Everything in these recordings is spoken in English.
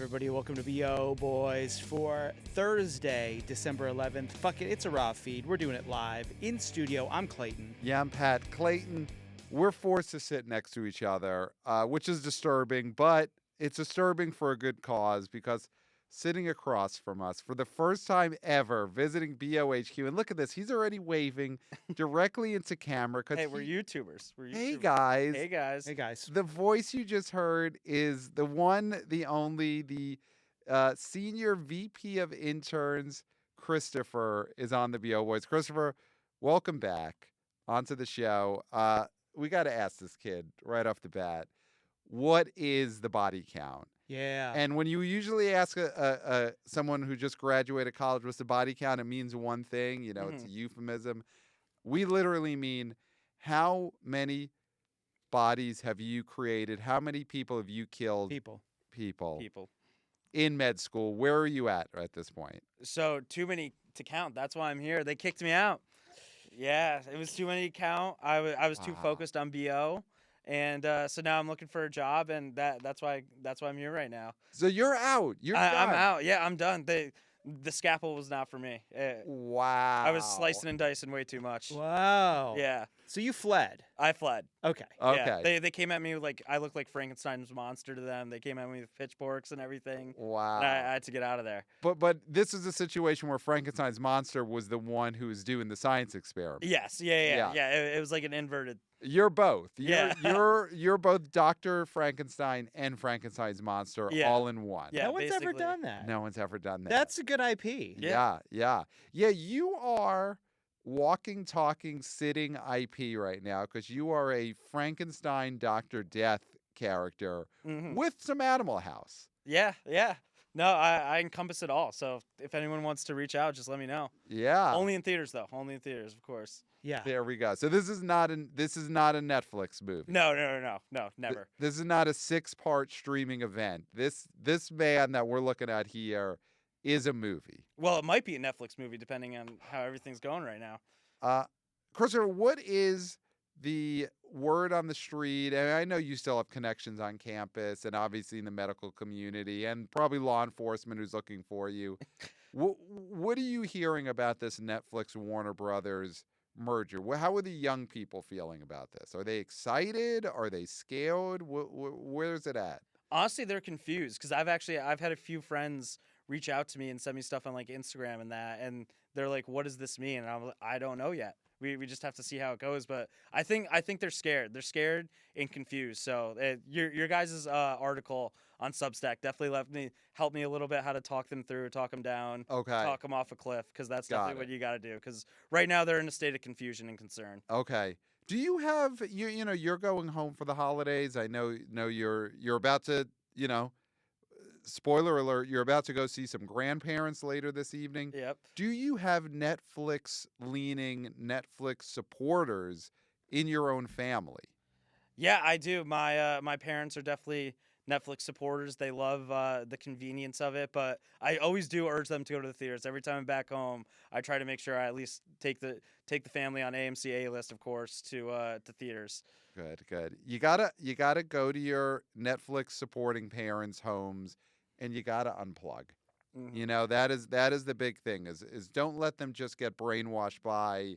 everybody. Welcome to BO Boys for Thursday, December 11th. Fuck it, it's a raw feed. We're doing it live in studio. I'm Clayton. Yeah, I'm Pat. Clayton, we're forced to sit next to each other, which is disturbing, but it's disturbing for a good cause because sitting across from us for the first time ever visiting BOHQ, and look at this, he's already waving directly into camera. Hey, we're YouTubers. Hey, guys. Hey, guys. Hey, guys. The voice you just heard is the one, the only, the senior VP of Interns Christopher is on the BO Boys. Christopher, welcome back onto the show. We got to ask this kid right off the bat, what is the body count? Yeah. And when you usually ask someone who just graduated college what's the body count, it means one thing. You know, it's a euphemism. We literally mean how many bodies have you created? How many people have you killed? People. In med school. Where are you at this point? So too many to count. That's why I'm here. They kicked me out. Yeah, it was too many to count. I was too focused on BO. And so now I'm looking for a job, and that's why I'm here right now. So you're out. You're done. I'm out. Yeah, I'm done. The scalpel was not for me. Wow. I was slicing and dicing way too much. Wow. Yeah. So you fled. I fled. Okay. Okay. Yeah. They came at me like I looked like Frankenstein's monster to them. They came at me with pitchforks and everything. Wow. And I had to get out of there. But this is a situation where Frankenstein's monster was the one who was doing the science experiment. Yes. Yeah. It was like an inverted. You're both. Yeah. You're both Dr. Frankenstein and Frankenstein's monster all in one. Yeah, no one's ever basically. done that. No one's ever done that. That's a good IP. Yeah. Yeah. You are walking, talking, sitting IP right now because you are a Frankenstein Dr. Death character with some Animal House. Yeah. No, I encompass it all. So if anyone wants to reach out, just let me know. Yeah. Only in theaters, though. Only in theaters, of course. Yeah. There we go. So this is not a Netflix movie. No, never. This is not a 6-part streaming event. This man that we're looking at here is a movie. Well, it might be a Netflix movie depending on how everything's going right now. Christopher, what is the word on the street? And I know you still have connections on campus and obviously in the medical community and probably law enforcement who's looking for you. What are you hearing about this Netflix Warner Brothers merger? How are the young people feeling about this? Are they excited? Are they scared? Where's it at? Honestly, they're confused because I've had a few friends reach out to me and send me stuff on like Instagram and that, and they're like, "What does this mean?" And I'm like, I don't know yet. We just have to see how it goes. But I think they're scared. They're scared and confused. So your guys' article on Substack definitely helped me a little bit how to talk them through, talk them down, talk them off a cliff, because that's definitely what you got to do. Because right now they're in a state of confusion and concern. Okay. Do you have you're going home for the holidays? I know you're about to spoiler alert, you're about to go see some grandparents later this evening. Yep. Do you have Netflix-leaning, Netflix supporters in your own family? Yeah, I do. My parents are definitely Netflix supporters. They love the convenience of it, but I always do urge them to go to the theaters. Every time I'm back home, I try to make sure I at least take the family on AMC A-list, of course, to theaters. Good. You gotta go to your Netflix supporting parents' homes, and you gotta unplug. Mm-hmm. That is the big thing. Is don't let them just get brainwashed by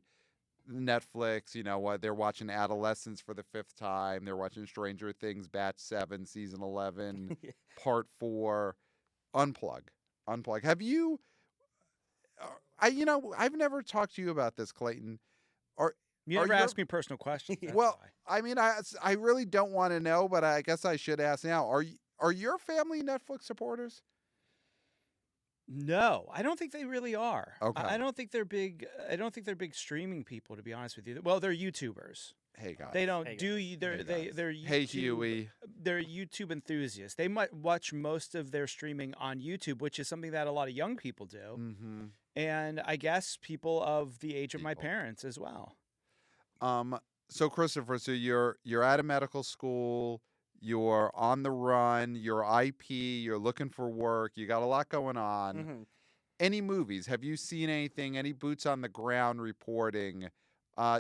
Netflix. They're watching Adolescence for the 5th time. They're watching Stranger Things Batch 7, Season 11, Part 4. Unplug. Have you? I've never talked to you about this, Clayton. You never ask me personal questions. Well, I mean, I really don't want to know, but I guess I should ask now. Are your family Netflix supporters? No, I don't think they really are. Okay. I don't think they're big. I don't think they're big streaming people, to be honest with you. Well, they're YouTubers. Hey guys. They don't Hey do. guys. They're YouTube, Hey Huey. They're YouTube enthusiasts. They might watch most of their streaming on YouTube, which is something that a lot of young people do, and I guess people of the age of my parents as well. So Christopher, you're out of medical school. You're on the run, you're IP, you're looking for work, you got a lot going on. Mm-hmm. Any movies? Have you seen anything? Any boots on the ground reporting?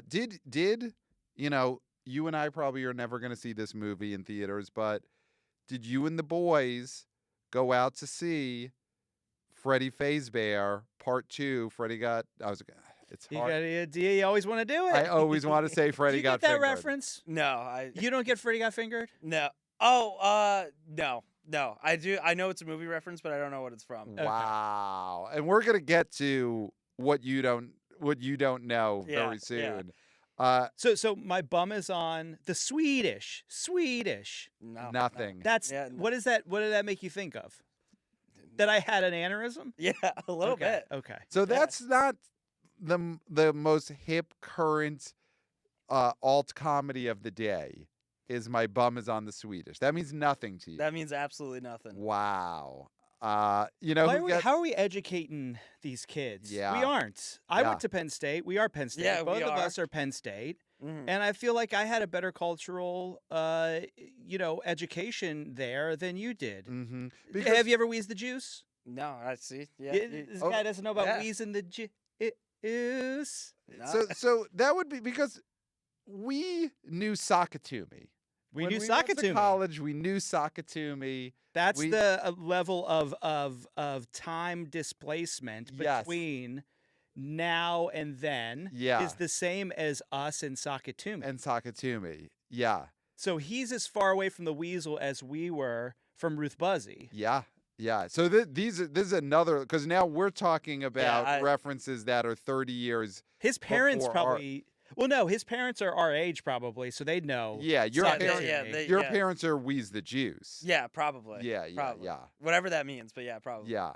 Did you and I probably are never going to see this movie in theaters, but did you and the boys go out to see Freddy Fazbear Part 2. Freddy got. It's hard. You always want to do it. I always want to say Do Freddy you got get that fingered. reference? No, You don't get Freddy got fingered? no. Oh, no. I do. I know it's a movie reference, but I don't know what it's from. Okay. Wow. And we're gonna get to what you don't know Yeah, very yeah. soon. So my bum is on the Swedish. No, Nothing. That's Yeah, what is that? What did that make you think of? That I had an aneurysm? Yeah, a little Okay, bit. Okay. So that's not the most hip current alt comedy of the day. Is my bum is on the Swedish? That means nothing to you. That means absolutely nothing. Wow. You know How are we educating these kids? Yeah. We aren't. I Yeah. went to Penn State. We are Penn State. Yeah, Both we of are. us are Penn State. Mhm. And I feel like I had a better cultural, education there than you did. Mm-hmm. Have you ever wheezed the juice? No, I see. Yeah. This guy doesn't know about yeah. wheezing the juice. No. So that would be because we knew Sakatumi. We When knew we went to Sakatumi. college. We knew Sakatumi. That's we- the level of time displacement Yes. between now and then Yeah. is the same as us and Sakatumi. And Sakatumi. Yeah. So he's as far away from the weasel as we were from Ruth Buzzy. Yeah. Yeah. So this is another, because now we're talking about references that are 30 years. His parents Before our- probably. Well, no, his parents are our age probably, so they'd know. Yeah. Your Yeah, parents. they- Your yeah. parents are Wheeze the Juice. Yeah, probably. Yeah. Yeah. Probably. Yeah. Whatever that means, but yeah, probably. Yeah.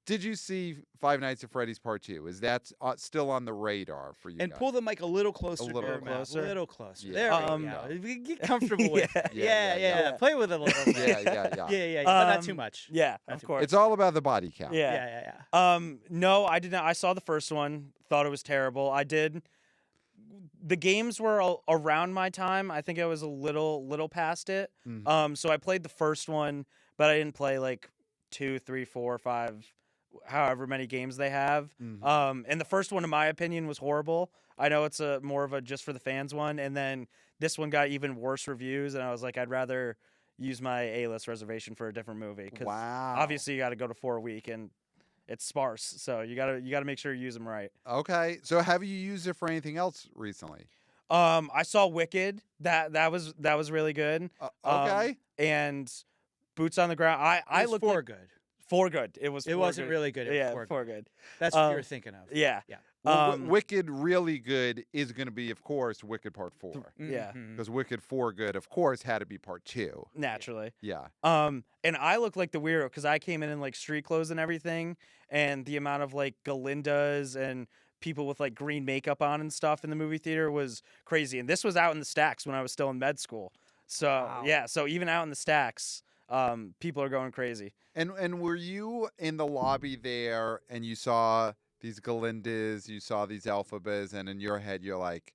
Did you see Five Nights at Freddy's Part 2? Is that still on the radar for you And guys? pull the mic a little closer. little to your mouth, closer. A little closer. Yeah. There Um, we go. Get comfortable with it. Yeah, Yeah. Play with it a little bit. Yeah. Yeah, but not too much. Yeah, Not of too course. It's all about the body count. Yeah. Yeah. No, I did not. I saw the first one. Thought it was terrible. I did. The games were around my time. I think I was a little past it. Mhm. So I played the first one, but I didn't play like 2, 3, 4, 5, however many games they have. Mhm. And the first one, in my opinion, was horrible. I know it's a more of a just for the fans one, and then this one got even worse reviews, and I was like, I'd rather use my A-list reservation for a different movie because Wow. obviously you got to go to 4 a week and it's sparse, so you gotta make sure you use them right. Okay. So have you used it for anything else recently? I saw Wicked. That was really good. Okay. And Boots on the Ground. I It was looked for like, good. for good. It was. It for wasn't good. really good. It was Yeah, for good. good. That's what you were thinking of. Yeah. Yeah. Well, Wicked really good is going to be, of course, Wicked Part 4. Yeah. Mhm. Because Wicked 4 good, of course, had to be Part 2. Naturally. Yeah. And I look like the weirdo because I came in like street clothes and everything, and the amount of like Galindas and people with like green makeup on and stuff in the movie theater was crazy. And this was out in the stacks when I was still in med school. So Wow. yeah, so even out in the stacks, people are going crazy. And were you in the lobby there and you saw these Galindas, you saw these Elphabas, and in your head you're like,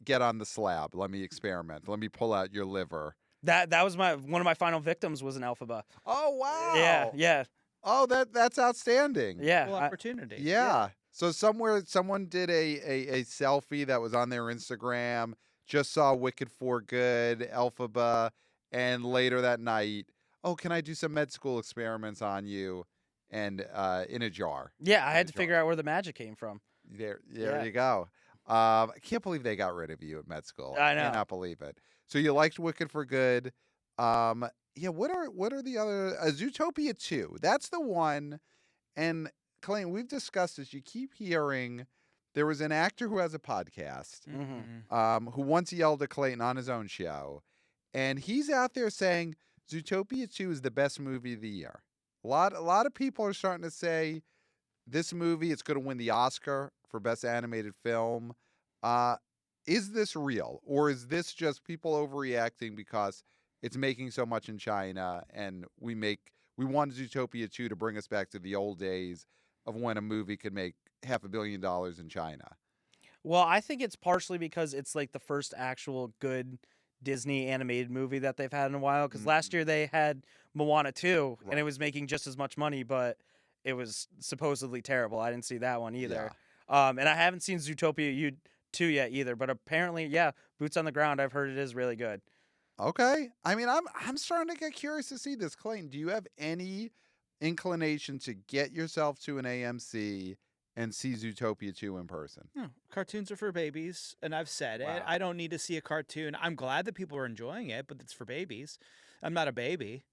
get on the slab, let me experiment, let me pull out your liver. That was one of my final victims was an Alphaba. Oh, wow. Yeah. Oh, that's outstanding. Yeah. Cool opportunity. Yeah. So someone did a selfie that was on their Instagram, just saw Wicked for Good, Elphaba, and later that night, oh, can I do some med school experiments on you? And in a jar. Yeah, I had to Jar. figure out where the magic came from. There Yeah. you go. I can't believe they got rid of you at med school. I know. Cannot believe it. So you liked Wicked for Good. Yeah, what are the other Zootopia 2? That's the one. And Clayton, we've discussed this. You keep hearing there was an actor who has a podcast Mm-hmm. who once yelled at Clayton on his own show, and he's out there saying Zootopia 2 is the best movie of the year. A lot of people are starting to say this movie it's going to win the Oscar for best animated film. Is this real, or is this just people overreacting because it's making so much in China, and we want Zootopia 2 to bring us back to the old days of when a movie could make $500 million in China? Well, I think it's partially because it's like the first actual good Disney animated movie that they've had in a while. Because last year they had Moana 2, and it was making just as much money, but it was supposedly terrible. I didn't see that one either. And I haven't seen Zootopia 2 yet either. But apparently, yeah, Boots on the Ground, I've heard it is really good. Okay. I mean, I'm starting to get curious to see this. Clayton, do you have any inclination to get yourself to an AMC and see Zootopia 2 in person? No, cartoons are for babies, and I've said it. Wow. I don't need to see a cartoon. I'm glad that people are enjoying it, but it's for babies. I'm not a baby.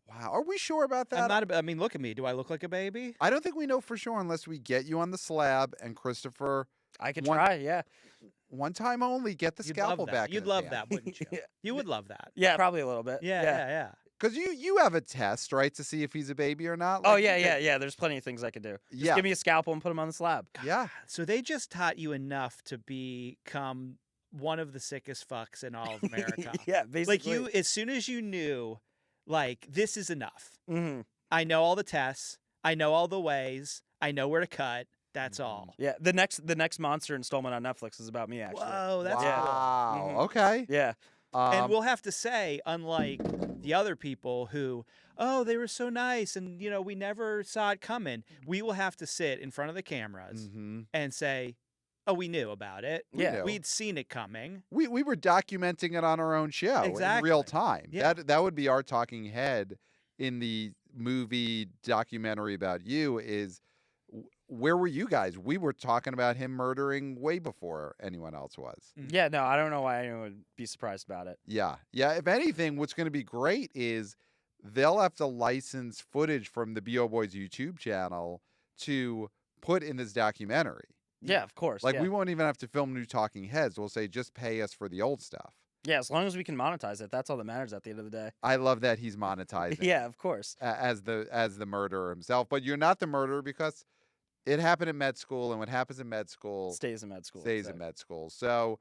Wow. Are we sure about that? I'm not. I mean, look at me. Do I look like a baby? I don't think we know for sure unless we get you on the slab and Christopher, I could One- try, yeah. one time only, get the You'd scalpel love that. back. You'd love that, wouldn't you? Yeah. You would love that. Yeah, probably a little bit. Yeah. Because you have a test, right, to see if he's a baby or not? Oh, Like, yeah, you yeah, could- yeah. There's plenty of things I could do. Just Yeah. give me a scalpel and put him on the slab. Yeah. So they just taught you enough to become one of the sickest fucks in all of America. Yeah, basically. Like as soon as you knew, like, this is enough. Mhm. I know all the tests. I know all the ways. I know where to cut. That's all. Yeah, the next monster installment on Netflix is about me, actually. Whoa, that's cool. wow. Mhm. Okay. Yeah. And we'll have to say, unlike the other people who, oh, they were so nice and, we never saw it coming, we will have to sit in front of the cameras mhm. and say, oh, we knew about it. Yeah. knew. We'd seen it coming. We were documenting it on our own show in real Exactly. time. Yeah. That would be our talking head in the movie documentary about you is where were you guys? We were talking about him murdering way before anyone else was. Yeah, no, I don't know why anyone would be surprised about it. Yeah. Yeah. If anything, what's going to be great is they'll have to license footage from the BO Boys YouTube channel to put in this documentary. Yeah, of course. Like, yeah. we won't even have to film new talking heads. We'll say, just pay us for the old stuff. Yeah, as long as we can monetize it, that's all that matters at the end of the day. I love that he's monetizing Yeah, of course. as the murderer himself. But you're not the murderer because it happened in med school, and what happens in med school Stays in med school. stays in exactly. med school. So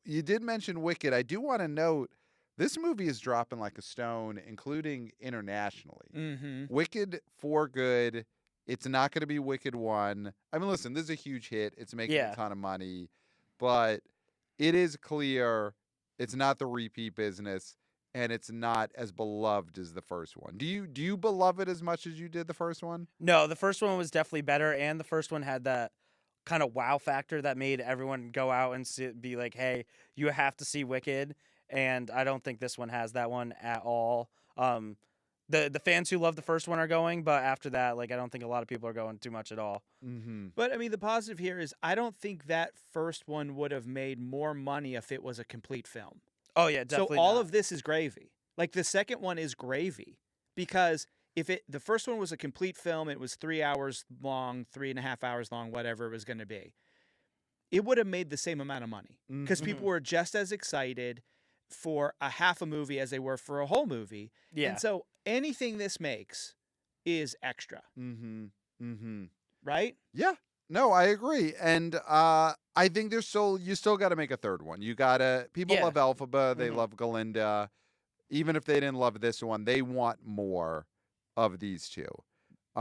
you did mention Wicked. I do want to note this movie is dropping like a stone, including internationally. Mm-hmm. Wicked 4 good. It's not going to be Wicked 1. I mean, listen, this is a huge hit. It's making Yeah. a ton of money. But it is clear it's not the repeat business, and it's not as beloved as the first one. Do you beloved it as much as you did the first one? No, the first one was definitely better, and the first one had that kind of wow factor that made everyone go out and be like, hey, you have to see Wicked, and I don't think this one has that one at all. The fans who love the first one are going, but after that, like, I don't think a lot of people are going too much at all. Mm-hmm. But I mean, the positive here is I don't think that first one would have made more money if it was a complete film. Oh yeah, definitely. So all not. of this is gravy. Like the second one is gravy because if the first one was a complete film, it was 3 hours long, 3.5 hours long, whatever it was going to be. It would have made the same amount of money because Mhm. people were just as excited for a half a movie as they were for a whole movie. Yeah. And so anything this makes is extra, Mm-hmm. Mm-hmm. right? Yeah. No, I agree. And I think you still got to make a third one. You got to, people Yeah. love Elphaba, they Mhm. love Galinda. Even if they didn't love this one, they want more of these two.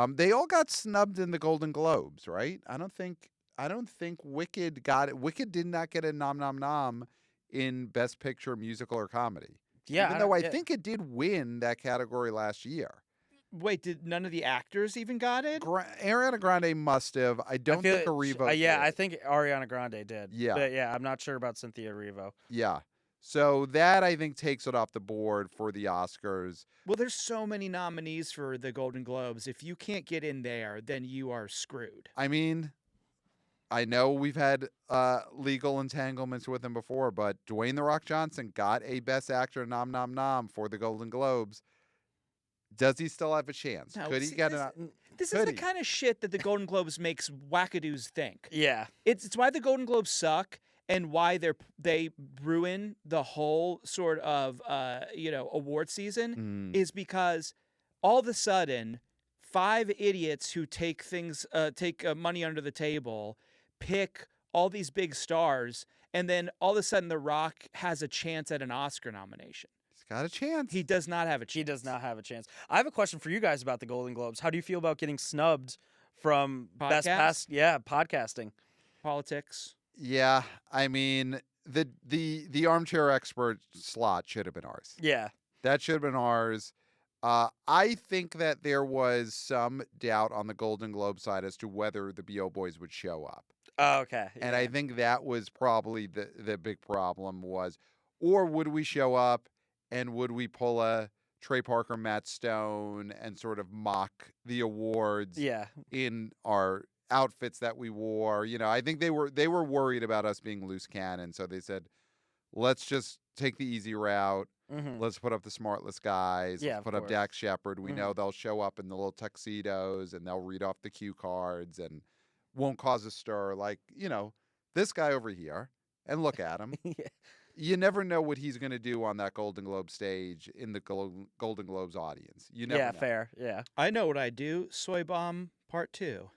They all got snubbed in the Golden Globes, right? I don't think Wicked got it. Wicked did not get a nom in Best Picture, Musical, or Comedy. Yeah. Even though I yeah. think it did win that category last year. Wait, did none of the actors even got it? Ariana Grande must have. I don't think Arrivo yeah, did. I think Ariana Grande did. Yeah. But yeah, I'm not sure about Cynthia Erivo. Yeah. So that, I think, takes it off the board for the Oscars. Well, there's so many nominees for the Golden Globes. If you can't get in there, then you are screwed. I mean, I know we've had legal entanglements with him before, but Dwayne The Rock Johnson got a Best Actor nom for the Golden Globes. Does he still have a chance? No, Could he see, get this- an? This is Could the he? kind of shit that the Golden Globes makes wackadoos think. Yeah. It's why the Golden Globes suck and why they ruin the whole sort of award season Mm. is because all of a sudden 5 idiots who take money under the table pick all these big stars, and then all of a sudden The Rock has a chance at an Oscar nomination. He's got a chance. He does not have a chance. He does not have a chance. I have a question for you guys about the Golden Globes. How do you feel about getting snubbed from Best Podcasts? podcasting? Politics. Yeah, I mean, the armchair expert slot should have been ours. Yeah. That should have been ours. I think that there was some doubt on the Golden Globe side as to whether the BO Boys would show up. Oh, okay. And I think that was probably the big problem was, Or would we show up and would we pull a Trey Parker, Matt Stone, and sort of mock the awards Yeah. in our outfits that we wore? I think they were worried about us being loose cannon, so they said, let's just take the easy route. Mm-hmm. Let's put up the smartless guys. Yeah, Let's of put up course. Dax Shepard. We Mhm. know they'll show up in the little tuxedos and they'll read off the cue cards and won't cause a stir. Like, this guy over here, and look at him. Yeah. You never know what he's going to do on that Golden Globe stage in the Golden Globes audience. You never Yeah, know. fair. Yeah. I know what I do. Soy bomb part 2.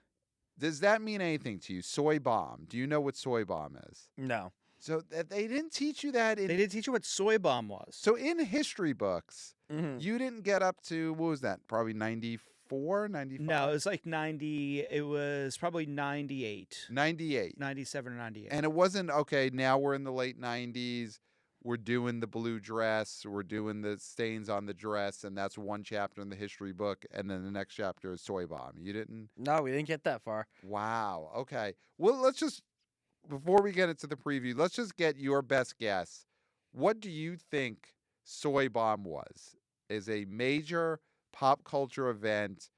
Does that mean anything to you? Soy bomb. Do you know what soy bomb is? No. So they didn't teach you that They didn't teach you what soy bomb was. So in history books, Mm-hmm. you didn't get up to, what was that? Probably 94, 95? No, it was like 90. It was probably 98. 98. 97 or 98. And it wasn't, okay, now we're in the late 90s. We're doing the blue dress. We're doing the stains on the dress. And that's one chapter in the history book. And then the next chapter is soy bomb. You didn't? No, we didn't get that far. Wow. Okay. Well, let's just, before we get into the preview, let's just get your best guess. What do you think Soy Bomb was? Is a major pop culture event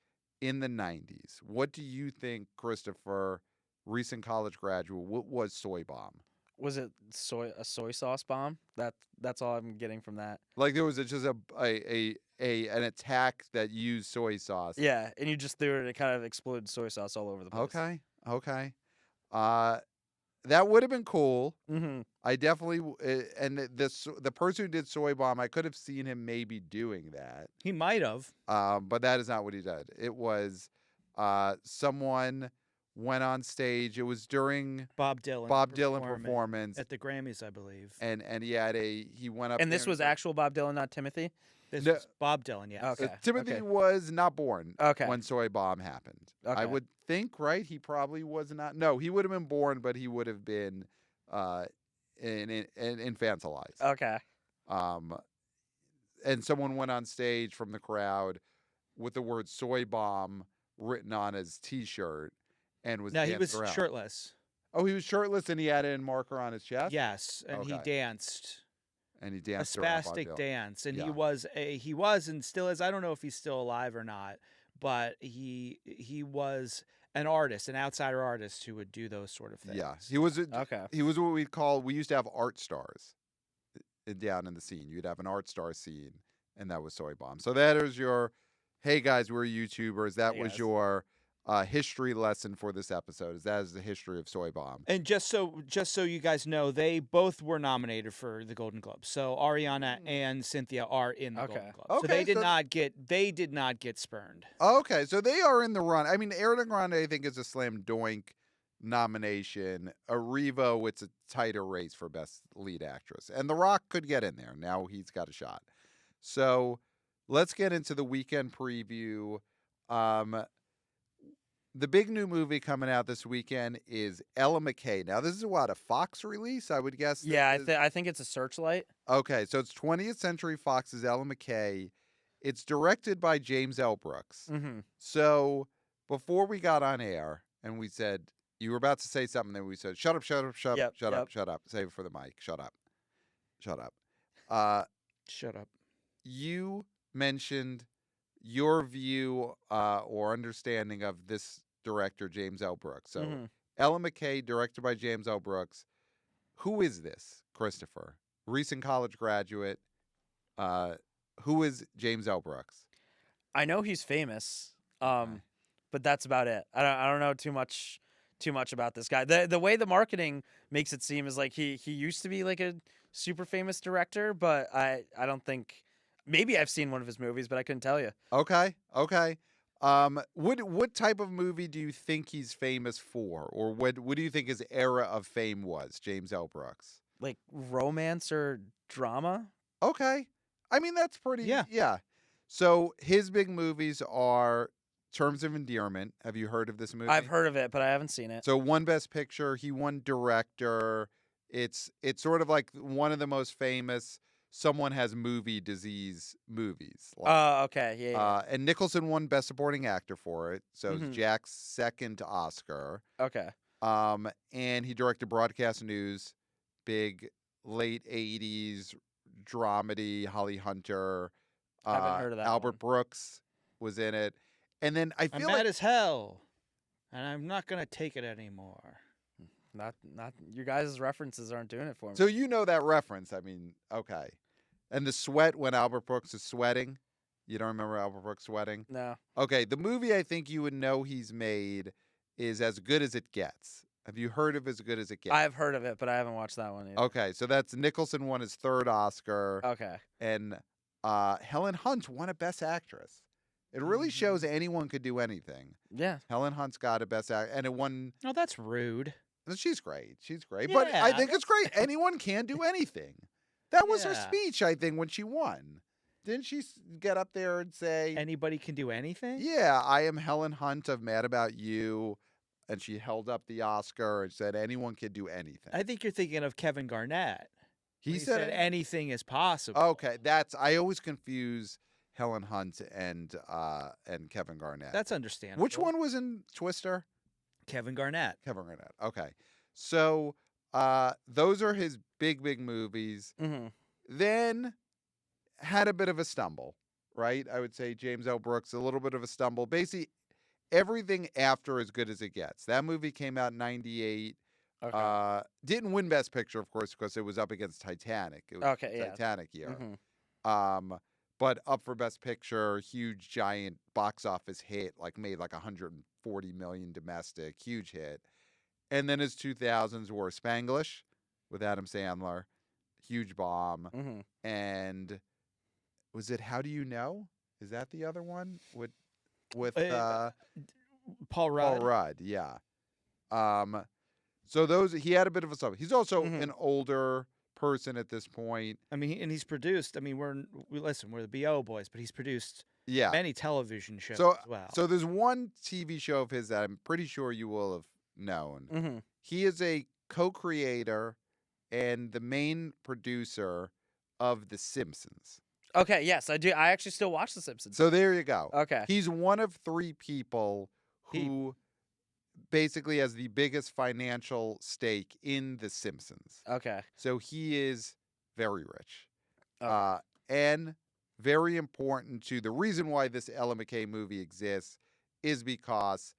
in the 90s. What do you think, Christopher, recent college graduate, what was Soy Bomb? Was it a soy sauce bomb? That's all I'm getting from that. Like there was just an attack that used soy sauce. Yeah, and you just threw it and it kind of exploded soy sauce all over the place. Okay. That would have been cool. Mm-hmm. I definitely and the person who did Soy Bomb, I could have seen him maybe doing that. He might have. But that is not what he did. It was someone went on stage. It was during Bob Dylan performance at the Grammys, I believe. and he went up And there this was actual Bob Dylan, not Timothy? This No. was Bob Dylan, yes. Okay. Timothy was not born Okay. when Soy Bomb happened. Okay. I would think, right? He probably was not. No, he would have been born, but he would have been infantilized. Okay. And someone went on stage from the crowd with the word Soy Bomb written on his T-shirt and was No, he dancing was around. shirtless. Oh, he was shirtless and he had a marker on his chest? Yes, and he Okay. danced And he a danced around Bob spastic Dylan. dance, and Yeah. he was and still is. I don't know if he's still alive or not, but he was an artist, an outsider artist who would do those sort of things. Yeah, he was Okay. he was what we used to have art stars down in the scene. You'd have an art star scene, and that was Soy Bomb. So that is your, hey guys, we're YouTubers. That Hey was guys. your history lesson for this episode. That is the history of Soy Bomb. And just so you guys know, they both were nominated for the Golden Globes. So Ariana and Cynthia are in the Okay. Golden Globes. So Okay, they so- did not get spurned. Okay, so they are in the run. I mean, Ariana Grande, I think, is a slam doink nomination. Revo, it's a tighter race for Best Lead Actress. And The Rock could get in there. Now he's got a shot. So let's get into the weekend preview. The big new movie coming out this weekend is Ella McCay. Now, this is a Fox release, I would guess. this Yeah, is? I think it's a Searchlight. Okay, so it's 20th Century Fox's Ella McCay. It's directed by James L. Brooks. Mm-hmm. So before we got on air and we said, you were about to say something, then we said, shut up, Yep, shut up. Save it for the mic. Shut up. Shut up. Shut up. You mentioned your view or understanding of this director, James L. Brooks. So Mhm. Ella McCay, directed by James L. Brooks. Who is this, Christopher? Recent college graduate. Who is James L. Brooks? I know he's famous, Okay. but that's about it. I don't know too much about this guy. The way the marketing makes it seem is like he used to be like a super famous director, but I don't think, maybe I've seen one of his movies, but I couldn't tell you. Okay. What type of movie do you think he's famous for, or what do you think his era of fame was, James L. Brooks? Like romance or drama? Okay, I mean that's pretty. Yeah. So his big movies are Terms of Endearment. Have you heard of this movie? I've heard of it, but I haven't seen it. So won Best Picture. He won Director. It's sort of like one of the most famous someone has movie disease movies. Oh, okay. Yeah. And Nicholson won Best Supporting Actor for it. So Mhm. it's Jack's second Oscar. Okay. And he directed Broadcast News, big late 80s dramedy. Holly Hunter, Haven't heard of that Albert one. Brooks was in it. And then I I'm feel mad like as hell, and I'm not gonna take it anymore. Not your guys' references aren't doing it for me. so you know that reference. I mean, okay. And the sweat when Albert Brooks is sweating. You don't remember Albert Brooks sweating? No. Okay, the movie I think you would know he's made is As Good as It Gets. Have you heard of As Good as It Gets? I've heard of it, but I haven't watched that one either. Okay, so that's Nicholson won his third Oscar, Okay. and Helen Hunt won a Best Actress. It really shows anyone could do anything. Yeah. Helen Hunt's got a Best Actress, and it won. Oh, that's rude. She's great. She's great. But I Yeah, think it's great. Anyone can do anything. That was her Yeah. speech, I think, when she won. Didn't she get up there and say, Anybody can do anything. yeah, I am Helen Hunt of Mad About You. And she held up the Oscar and said, anyone can do anything. I think you're thinking of Kevin Garnett. He He said, anything is possible. okay, I always confuse Helen Hunt and Kevin Garnett. That's understandable. Which one was in Twister? Kevin Garnett. Kevin Garnett. Okay. So those are his big movies. Mm-hmm. Then had a bit of a stumble, right? I would say James L. Brooks, a little bit of a stumble. Basically, everything after As Good as It Gets. That movie came out in 98. Okay. Didn't win Best Picture, of course, because it was up against Titanic. It was Okay, the yeah. Titanic year. Mhm. But up for Best Picture, huge, giant box office hit, made 140 million domestic, huge hit. And then his 2000s were Spanglish with Adam Sandler, huge bomb. Mhm. And was it How Do You Know? Is that the other one with Paul Rudd. Paul Rudd? Yeah. So those he had a bit of a stumble. He's also Mhm. an older person at this point. I mean, and he's produced. I mean, we're the BO boys, but he's produced Yeah. many television shows So as well. so there's one TV show of his that I'm pretty sure you will have known. Mhm. He is a co-creator and the main producer of The Simpsons. Okay. Yes, I do. I actually still watch The Simpsons. So there you go. Okay. He's one of three people He- who basically has the biggest financial stake in The Simpsons. Okay. So he is very rich. Oh. And very important to the reason why this Ella McCay movie exists is because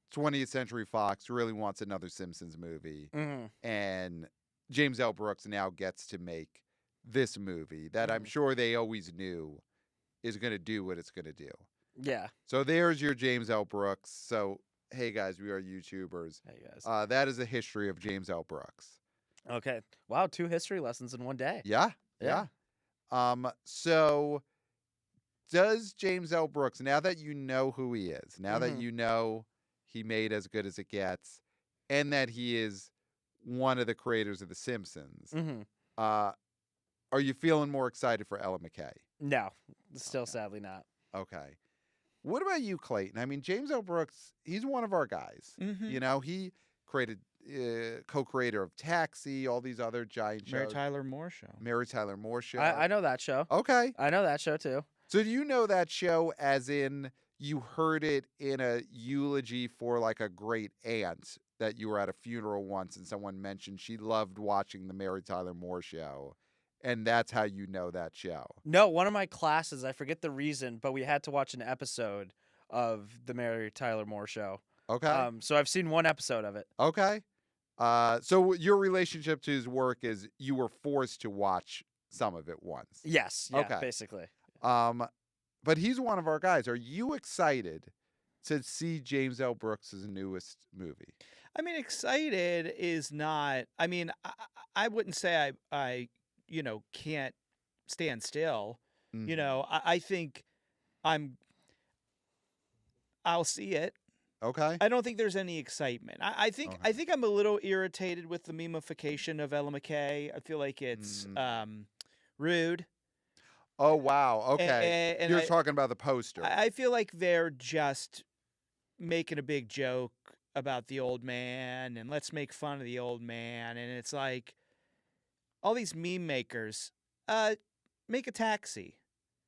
20th Century Fox really wants another Simpsons movie. Mhm. And James L. Brooks now gets to make this movie that I'm Mhm. sure they always knew is going to do what it's going to do. Yeah. So there's your James L. Brooks. So, hey guys, we are YouTubers. Hey guys. That is the history of James L. Brooks. Okay. Wow. 2 history lessons in one day. Yeah. Yeah. So does James L. Brooks, now that you know who he is, now that Mhm. you know he made As Good as It Gets, and that he is one of the creators of The Simpsons, Mhm. are you feeling more excited for Ella McCay? No. Still, Okay. sadly not. Okay. What about you, Clayton? I mean, James L. Brooks, he's one of our guys. Mhm. You know, he created, co-creator of Taxi, all these other giant Mary shows. Tyler Moore Show. Mary Tyler Moore Show. I know that show. Okay. I know that show too. So do you know that show as in you heard it in a eulogy for a great aunt that you were at a funeral once and someone mentioned she loved watching the Mary Tyler Moore Show, and that's how you know that show? No, one of my classes, I forget the reason, but we had to watch an episode of the Mary Tyler Moore Show. Okay. So I've seen one episode of it. Okay. So your relationship to his work is you were forced to watch some of it once. Yes. Yeah, Okay. basically. But he's one of our guys. Are you excited to see James L. Brooks' newest movie? I mean, excited is not. I mean, I wouldn't say I can't stand still. Mhm. You know, I think I'll see it. Okay. I don't think there's any excitement. I think Okay. I'm a little irritated with the memification of Ella McCay. I feel like it's rude. Oh wow. Okay. And You're talking about the poster. I feel like they're just making a big joke about the old man and let's make fun of the old man. And it's like all these meme makers, make a Taxi,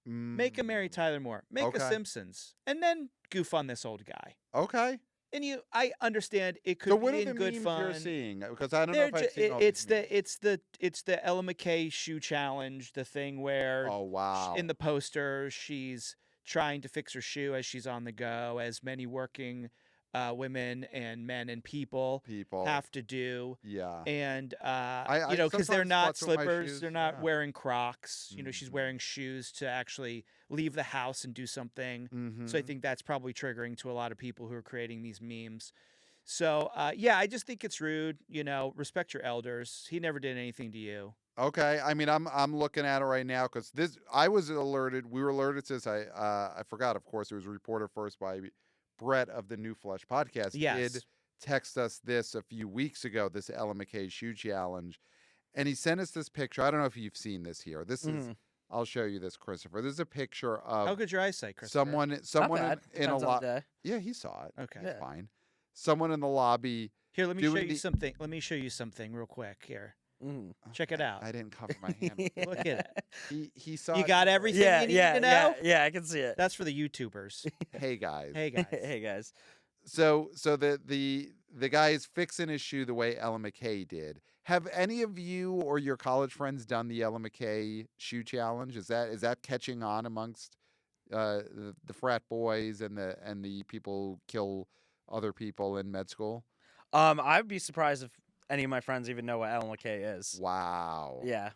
make a Mary Tyler Moore, make Okay. a Simpsons, and then goof on this old guy. Okay. And I understand it So could what be are the in good memes fun. you're seeing? Because I don't know They're if I've ju- seen it- all it's these memes. it's the Ella McCay shoe challenge, the thing where Oh wow. in the poster she's trying to fix her shoe as she's on the go, as many working women and men and people have to do. Yeah. And I because they're sometimes not futz with my slippers, shoes, they're not yeah. wearing Crocs. She's Mhm. wearing shoes to actually leave the house and do something. So I Mhm. think that's probably triggering to a lot of people who are creating these memes. So yeah, I just think it's rude. Respect your elders. He never did anything to you. Okay. I mean, I'm looking at it right now because I was alerted. We were alerted to this. I forgot. Of course, it was reported first by Brett of the New Flesh podcast. Yes. Did text us this a few weeks ago. This Ella McCAY shoe challenge, and he sent us this picture. I don't know if you've seen this here. This is. Mhm. I'll show you this, Christopher. This is a picture How of good's your eyesight, Christopher? someone Not bad. in a Depends on lot. the day. Yeah, he saw it. Okay. Yeah. Fine. Someone in the lobby. Here, let me show doing you the- something. Let me show you something real quick. Here, Mhm. check it out. I didn't cover my hand. Look at it. He saw. You it got before. everything Yeah, you need yeah, to know. yeah. I can see it. That's for the YouTubers. Hey guys. Hey guys. Hey guys. So the guy is fixing his shoe the way Ella McCAY did. Have any of you or your college friends done the Ella McCAY shoe challenge? Is that catching on amongst the frat boys and the people who kill other people in med school? I'd be surprised if any of my friends even know what Ellen McCay is. Wow. Yeah.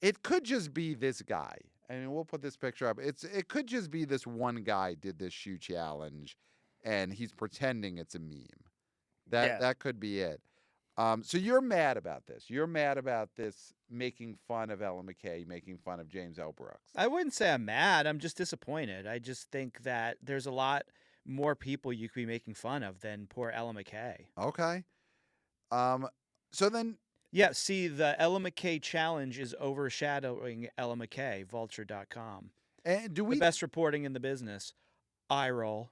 It could just be this guy. I mean, we'll put this picture up. It could just be this one guy did this shoe challenge, and he's pretending it's a meme. That could be it. So you're mad about this. You're mad about this making fun of Ella McCAY, making fun of James L. Brooks. I wouldn't say I'm mad. I'm just disappointed. I just think that there's a lot more people you could be making fun of than poor Ella McCay. Okay. So then, Yeah, see, the Ella McCay challenge is overshadowing Ella McCay, vulture.com. and do The we best reporting in the business. Eye roll.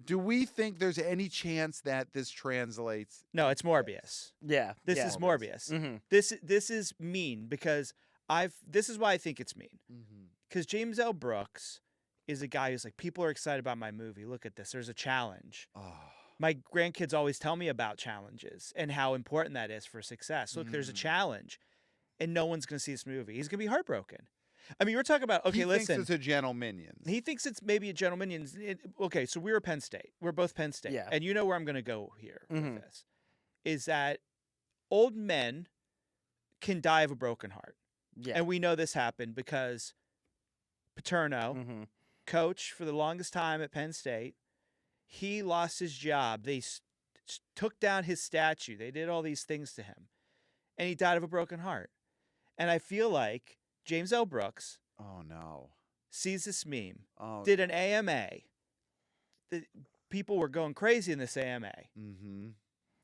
do we think there's any chance that this translates? No, it's Morbius. Yeah. This yeah. is Morbius. Mm-hmm. This is mean because this is why I think it's mean. Mm-hmm. Because James L. Brooks is a guy who's like, people are excited about my movie. Look at this. There's a challenge. Oh. My grandkids always tell me about challenges and how important that is for success. Look, there's a challenge, and no one's going to see this movie. He's going to be heartbroken. I mean, we're talking about, okay, he listen. thinks it's a Gentle Minions. He thinks it's maybe a gentleman. Okay, so we're Penn State. We're both Penn State. Yeah. And you know where I'm going to go here Mhm. with this. Is that old men can die of a broken heart. Yeah. And we know this happened because Paterno, Mm-hmm. coach for the longest time at Penn State, he lost his job. They took down his statue. They did all these things to him. And he died of a broken heart. And I feel like James L. Brooks Oh no. sees this meme, Oh. did an AMA. The people were going crazy in this AMA. Mm-hmm.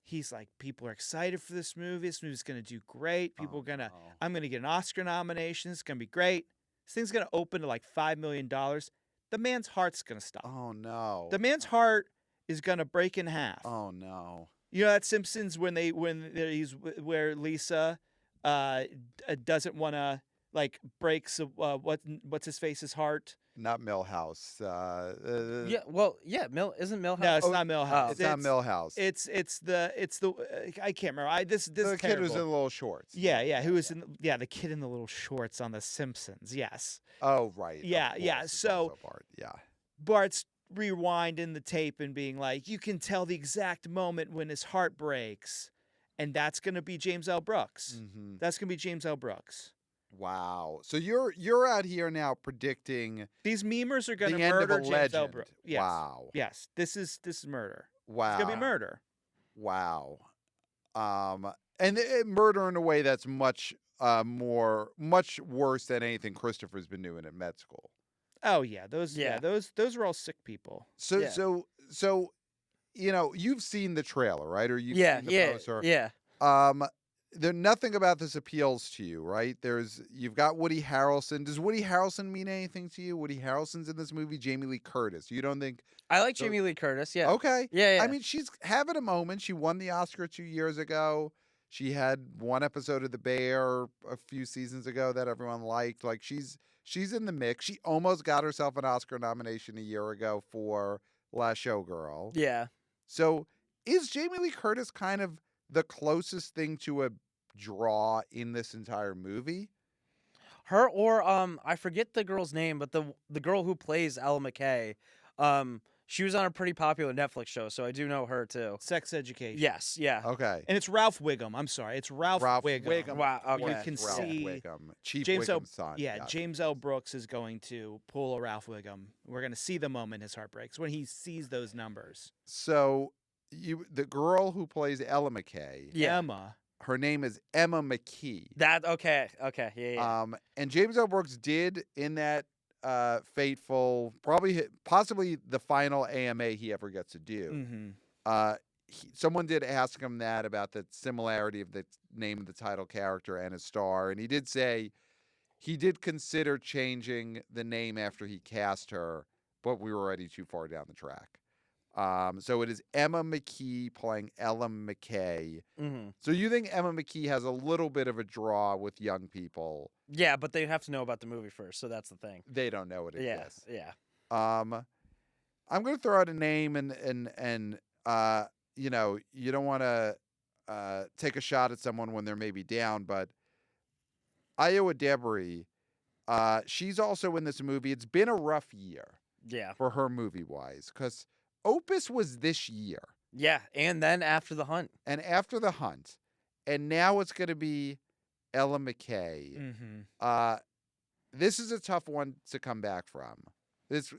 He's like, people are excited for this movie. This movie's going to do great. People Oh, are going to, no. I'm going to get an Oscar nomination. It's going to be great. This thing's going to open to like $5 million. The man's heart's going to stop. Oh no. The man's heart is going to break in half. Oh no. You know that Simpsons where Lisa doesn't want to like breaks what's his face's heart. Not Millhouse. Yeah. Well, yeah. Isn't Millhouse? No, it's Oh, not Millhouse. It's not Millhouse. It's the I can't remember. This the is kid who's in the terrible. little shorts. Yeah. Who was the kid in the little shorts on the Simpsons. Yes. Oh right. Of Yeah, yeah, course, it's so- also Bart. Yeah. Bart's rewinding the tape and being like, you can tell the exact moment when his heart breaks, and that's gonna be James L. Brooks. Mm-hmm. That's gonna be James L. Brooks. Wow. So you're out here now predicting These memers are the gonna end of murder a James legend. L. Brooks. Yes. Wow. Yes. This is murder. Wow. It's gonna be murder. Wow. And murder in a way that's much worse than anything Christopher's been doing at med school. Oh yeah, those Yeah. those are all sick people. So Yeah. so you've seen the trailer, right? Or you've Yeah. seen the Yeah. poster. Yeah. There nothing about this appeals to you, right? You've got Woody Harrelson. Does Woody Harrelson mean anything to you? Woody Harrelson's in this movie. Jamie Lee Curtis. You don't think? I like So- Jamie Lee Curtis. Yeah. Okay. Yeah. Yeah. I mean, she's having a moment. She won the Oscar 2 years ago. She had one episode of The Bear a few seasons ago that everyone liked. Like she's in the mix. She almost got herself an Oscar nomination a year ago for last showgirl. Yeah. So is Jamie Lee Curtis kind of the closest thing to a draw in this entire movie? Her or I forget the girl's name, but the girl who plays Ella McCay, she was on a pretty popular Netflix show, so I do know her too. Sex Education. Yes, yeah. Okay. And it's Ralph Wiggum. I'm sorry. It's Ralph, Wiggum. Wow, You okay. can Ralph see Wiggum, Chief James L. Wiggum's son. Yeah, Gotcha. James L. Brooks is going to pull a Ralph Wiggum. We're going to see the moment his heart breaks when he sees those numbers. So the girl who plays Ella McCay, Yeah. Emma. her name is Emma McKee. That okay, yeah. And James L. Brooks did in that fateful, possibly the final AMA he ever gets to do. Mm-hmm. Someone did ask him that about the similarity of the name of the title character and his star, and he did say he did consider changing the name after he cast her, but we were already too far down the track. So it is Emma McKee playing Ella McCay. Mm-hmm. So you think Emma McKee has a little bit of a draw with young people? Yeah, but they have to know about the movie first, so that's the thing. They don't know it exists. Yeah. I'm going to throw out a name, and you know, you don't want to take a shot at someone when they're maybe down, but Edebiri, she's also in this movie. It's been a rough year Yeah. for her movie-wise because Opus was this year. Yeah, and then After the Hunt. And after The Hunt, and now it's going to be Ella McCay. Mm-hmm. This is a tough one to come back from. This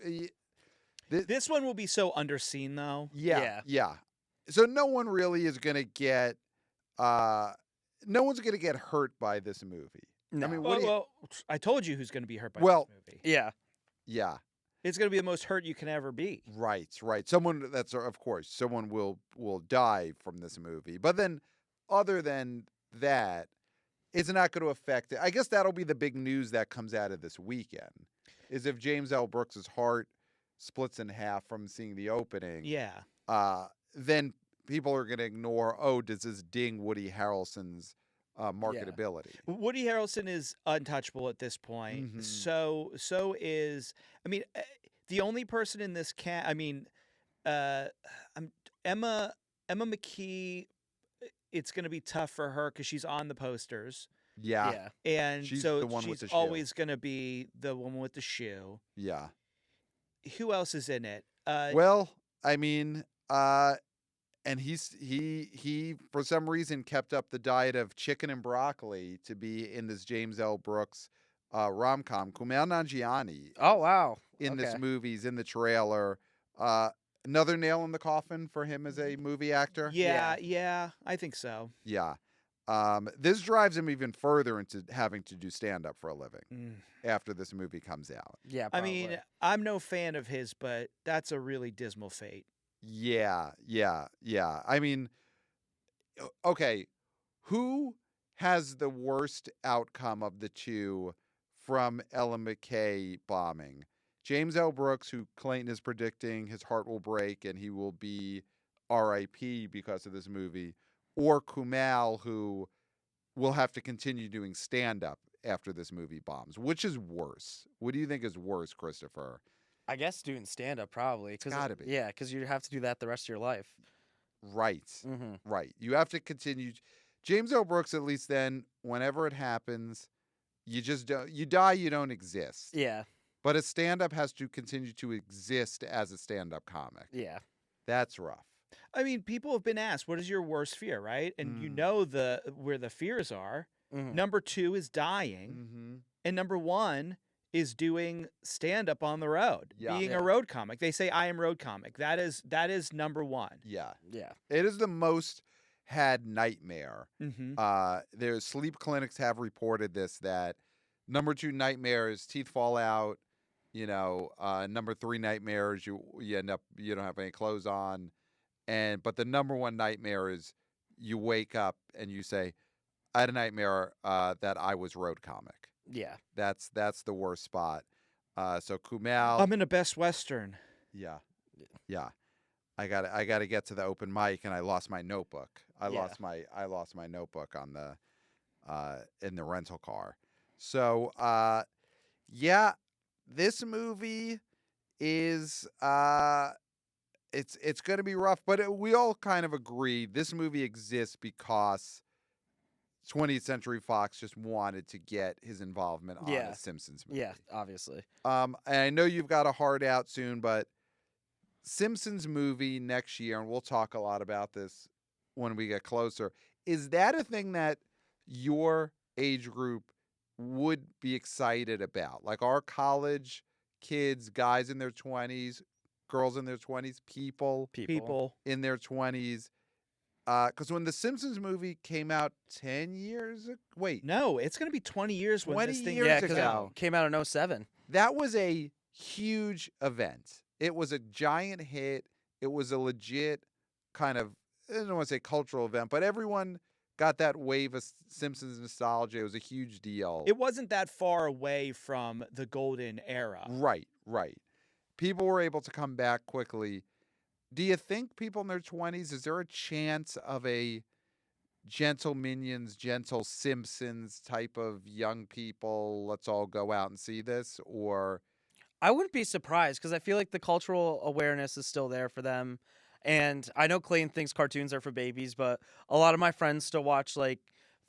one will be so underseen, though. Yeah. So no one really is going to get, no one's going to get hurt by this movie. No. I mean, Well, I told you who's going to be hurt by Well- this movie. Yeah. yeah, It's going to be the most hurt you can ever be. right. Someone of course, someone will die from this movie. But then, other than that, it's not going to affect it. I guess that'll be the big news that comes out of this weekend, is if James L. Brooks' heart splits in half from seeing the opening. Yeah. Then people are going to ignore, does this ding Woody Harrelson's marketability? Woody Harrelson is untouchable at this point. Mhm. So is, I mean, the only person in this Emma McKee. It's going to be tough for her because she's on the posters, Yeah. and She's so the one with she's the shoe. always going to be the woman with the shoe. Yeah. Who else is in it? Well, I mean, and he for some reason kept up the diet of chicken and broccoli to be in this James L. Brooks rom-com. Kumail Nanjiani Oh wow. in this Okay. movie, is in the trailer. Another nail in the coffin for him as a movie actor. Yeah, I think so. Yeah. This drives him even further into having to do stand-up for a living Mm. after this movie comes out. Yeah. I Probably. mean, I'm no fan of his, but that's a really dismal fate. Yeah. I mean, okay, who has the worst outcome of the two from Ella McCay bombing? James L. Brooks, who Clayton is predicting his heart will break and he will be R.I.P. because of this movie, or Kumail, who will have to continue doing stand-up after this movie bombs. Which is worse? What do you think is worse, Christopher? I guess doing stand up probably. It's gotta be. Yeah, because you have to do that the rest of your life. Right. Mm-hmm. Right. You have to continue. James L. Brooks, at least then, whenever it happens, you just don't, you die, you don't exist. Yeah. But a stand-up has to continue to exist as a stand-up comic. Yeah. That's rough. I mean, people have been asked, "What is your worst fear?" Right, and you Mm. know where the fears are. Mhm. Number 2 is dying, Mm-hmm. and number 1 is doing stand up on the road, Yeah. being Yeah. a road comic. They say I am road comic. That is number 1. Yeah. Yeah. It is the most had nightmare. Mm-hmm. There's sleep clinics have reported this, that number 2 nightmare is teeth fall out. You know, number 3 nightmare is you end up, you don't have any clothes on. But the number 1 nightmare is you wake up and you say, I had a nightmare that I was road comic. Yeah. That's the worst spot. So Kumail, I'm in a Best Western. yeah. I gotta get to the open mic, and I lost my notebook. I Yeah. lost my notebook on the in the rental car. So yeah, this movie is it's going to be rough, but we all kind of agree this movie exists because 20th Century Fox just wanted to get his involvement on Yeah. a Simpsons movie. Yeah, obviously. And I know you've got a hard out soon, but Simpsons movie next year, and we'll talk a lot about this when we get closer. Is that a thing that your age group would be excited about? Like our college kids, guys in their 20s, girls in their 20s, people People. in their 20s. Because when the Simpsons movie came out 10 years ago, wait, No, it's going to be 20 years when 20 this thing years Yeah, comes because ago. it came out in 07. that was a huge event. It was a giant hit. It was a legit kind of, I don't want to say cultural event, but everyone got that wave of Simpsons nostalgia. It was a huge deal. It wasn't that far away from the golden era. Right. People were able to come back quickly. Do you think people in their 20s, is there a chance of a Gentle Minions, Gentle Simpsons type of young people, let's all go out and see this? Or, I wouldn't be surprised because I feel like the cultural awareness is still there for them. And I know Clayton thinks cartoons are for babies, but a lot of my friends still watch like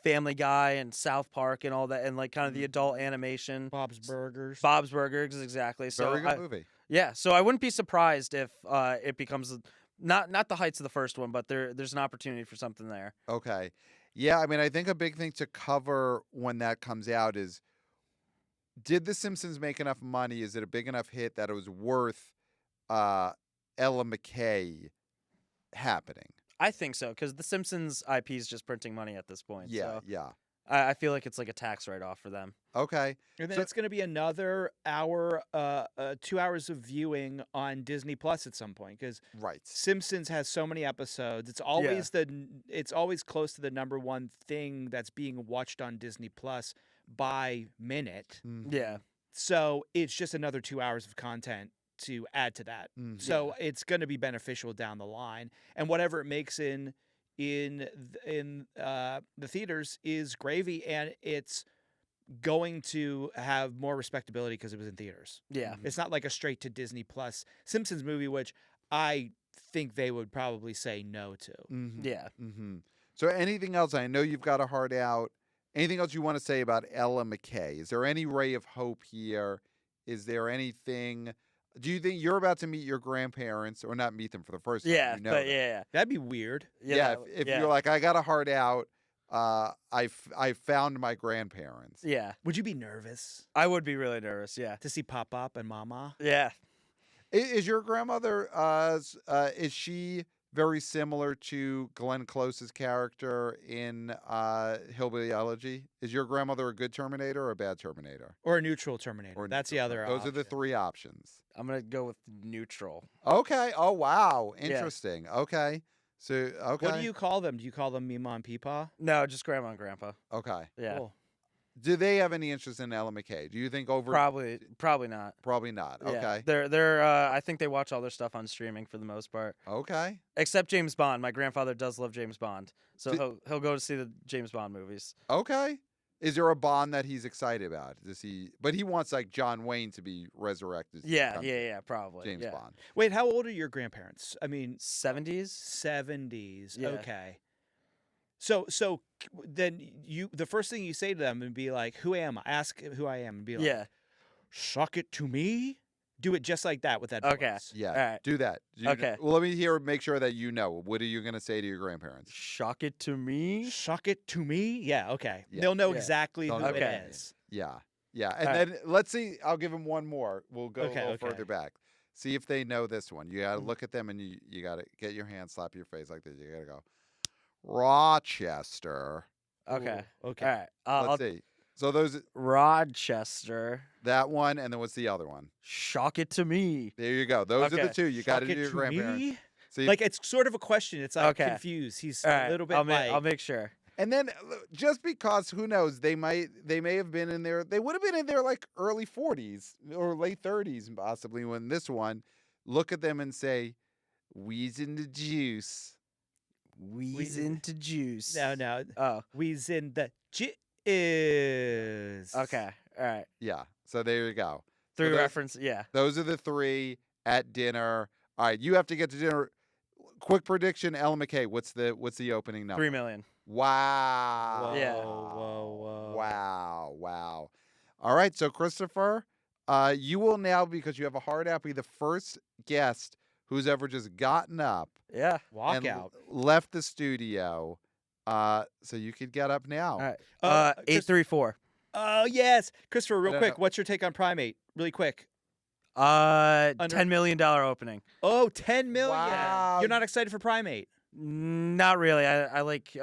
Family Guy and South Park and all that, and like kind of the adult animation. Bob's Burgers. Bob's Burgers, exactly. So very good movie. yeah, so I wouldn't be surprised if it becomes not the heights of the first one, but there's an opportunity for something there. Okay. Yeah, I mean, I think a big thing to cover when that comes out is, did The Simpsons make enough money? Is it a big enough hit that it was worth Ella McCay happening? I think so because the Simpsons IP is just printing money at this point. Yeah, So yeah. I feel like it's like a tax write-off for them. Okay. And then So- it's going to be another hour, 2 hours of viewing on Disney Plus at some point because Right. Simpsons has so many episodes. It's always it's always close to the number one thing that's being watched on Disney Plus by minute. Mhm. Yeah. So it's just another 2 hours of content to add to that. Mhm. So it's going to be beneficial down the line, and whatever it makes in the theaters is gravy, and it's going to have more respectability because it was in theaters. Yeah. Mhm. It's not like a straight to Disney Plus Simpsons movie, which I think they would probably say no to. Mhm. Yeah. Mm-hmm. So anything else? I know you've got a heart out. Anything else you want to say about Ella McCay? Is there any ray of hope here? Is there anything? Do you think you're about to meet your grandparents, or not meet them for the first time? Yeah. You know But them. yeah. That'd be weird. Yeah. that- If yeah. you're like, I got a heart out. I found my grandparents. Yeah. Would you be nervous I would be really nervous. Yeah. to see Pop Up and Mama? Yeah. Is your grandmother? Is she very similar to Glenn Close's character in Hillbilly Elegy? Is your grandmother a good Terminator or a bad Terminator? Or a neutral Terminator? Or That's the neutral? other Those are the option. three options. I'm gonna go with neutral. Okay. Oh wow. Yeah. Interesting. Okay. So okay. What do you call them? Do you call them Mima and Peepaw? No, just grandma and grandpa. Okay. Yeah. Cool. Do they have any interest in Ella McCay? Do you think over? Probably not. Probably not. Yeah. Okay. They're I think they watch all their stuff on streaming for the most part. Okay. Except James Bond. My grandfather does love James Bond. So Did- he'll go to see the James Bond movies. Okay. Is there a Bond that he's excited about? Does he? But he wants like John Wayne to be resurrected. to Yeah, become yeah, probably. James yeah. Bond. Wait, how old are your grandparents? I mean, 70s? 70s. Yeah. Okay. So then the first thing you say to them and be like, "Who am I?" Ask who I am and be like, Yeah. "Suck it to me." Do it just like that with that Okay. voice. Yeah. All right. Do that. Okay. Well, let me hear. Make sure that you know. What are you going to say to your grandparents? Shock it to me. Suck it to me. Yeah. Okay. Yeah. They'll know Yeah. exactly They'll who know it Okay. is. Yeah. Yeah. And Alright. then let's see. I'll give them one more. We'll go Okay, a little okay. further back. See if they know this one. You got to Mhm. look at them and you got to get your hand, slap your face like this. You got to go, Rochester. Okay. Ooh, okay. All right. Let's I'll see. So those, Rochester. that one, and then what's the other one? Shock it to me. There you go. Those are the Okay. two. You got to Suck do it your to grandparents. me? See, Like it's sort of a question. It's like Okay. confused. He's All right. a little bit I'll make sure. and then just because who knows, they may have been in their, they would have been in their like early 40s or late 30s possibly when this one. Look at them and say, "Weezin the juice." Weezin to juice. No. Oh. We's in the is. Okay. All right. Yeah. So there you go. Through those- reference. Yeah. Those are the three at dinner. All right, you have to get to dinner. Quick prediction, Ella McCay. What's the opening number? 3 million. Wow. Yeah. Whoa. Wow. All right, so Christopher, you will now, because you have a hard out, be the first guest who's ever just gotten up Yeah. Walk and out. left the studio. So you could get up now. All right. Chris- 834. Oh, yes. Christopher, real don't quick, know. what's your take on Primate? Really quick. $10 million opening. Oh, 10 million. Wow. You're not excited for Primate. Not really. I like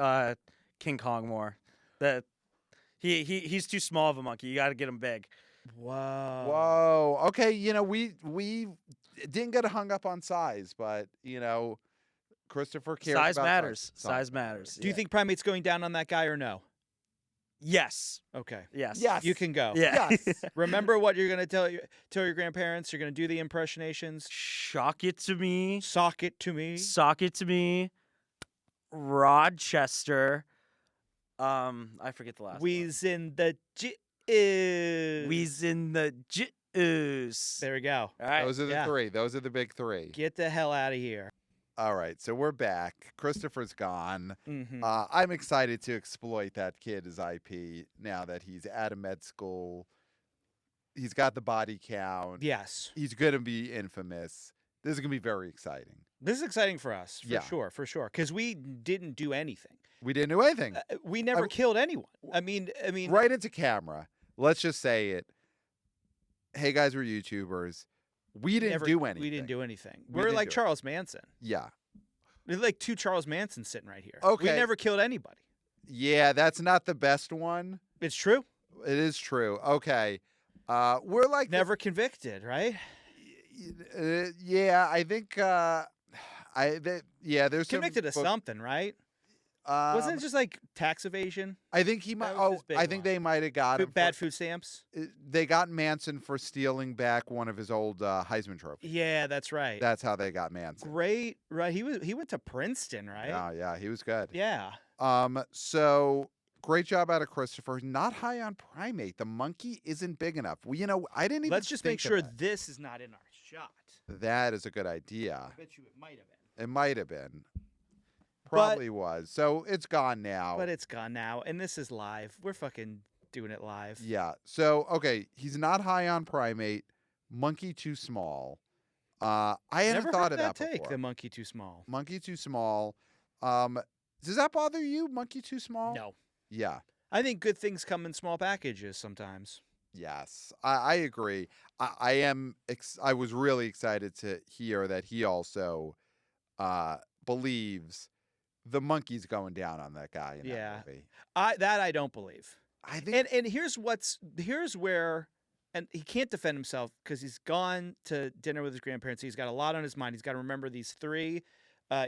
King Kong more. That he's too small of a monkey. You got to get him big. Whoa. Whoa. Okay, we didn't get hung up on size, but Christopher cares Size about matters. size. Size matters. Do you think Primate's going down on that guy or no? Yes. Okay. Yes. Yes. You can go. Yeah. Yes. Remember what you're going to tell your grandparents? You're going to do the impersonations. Shock it to me. Sock it to me. Sock it to me. Rochester. I forget the last Weezin the one. Weezin the juice. There we go. All right. Those are the Yeah. three. Those are the big three. Get the hell out of here. All right, so we're back. Christopher's gone. Mm-hmm. I'm excited to exploit that kid's IP now that he's out of med school. He's got the body count. Yes. He's going to be infamous. This is going to be very exciting. This is exciting for us, Yeah. for sure. Because we didn't do anything. We didn't do anything. We never killed anyone. I mean, Right into camera. Let's just say it. Hey, guys, we're YouTubers. We didn't never, do anything. We didn't do anything. We We're didn't like do it. Charles Manson. Yeah. We're like two Charles Mansons sitting right here. Okay. We never killed anybody. Yeah, that's not the best one. It's true. It is true. Okay. We're like the Never convicted, right? yeah, I think there's some Convicted of book- something, right? Wasn't it just like tax evasion? I think he might. was Oh, his big I think one. they might have got him. Bad food stamps? They got Manson for stealing back one of his old Heisman trophies. Yeah, that's right. That's how they got Manson. Great, right? He went to Princeton, right? Yeah, he was good. Yeah. So great job out of Christopher. Not high on Primate. The monkey isn't big enough. I didn't even. Let's just make think of sure that. this is not in our shot. That is a good idea. I bet you it might have been. It might have been. Probably was. So it's gone now. But it's gone now, and this is live. We're fucking doing it live. Yeah. So okay, he's not high on Primate. Monkey too small. I hadn't Never thought heard of that that take. before. The monkey too small. Monkey too small. Does that bother you? Monkey too small? No, Yeah. I think good things come in small packages sometimes. Yes, I agree. I was really excited to hear that he also believes the monkey's going down on that guy in Yeah. that movie. I don't believe. I think And here's where, and he can't defend himself because he's gone to dinner with his grandparents. He's got a lot on his mind. He's got to remember these three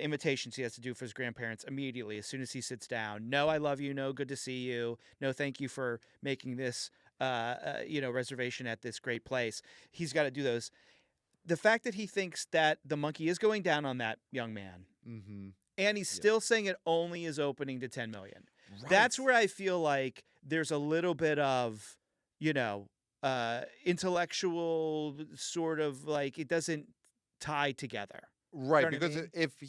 invitations he has to do for his grandparents immediately as soon as he sits down. No, I love you. No, good to see you. No, thank you for making this reservation at this great place. He's got to do those. The fact that he thinks that the monkey is going down on that young man, mm-hmm. and he's Yeah. still saying it only is opening to 10 million. That's where I feel like there's a little bit of, intellectual sort of like it doesn't tie together. Right, know what I because mean? if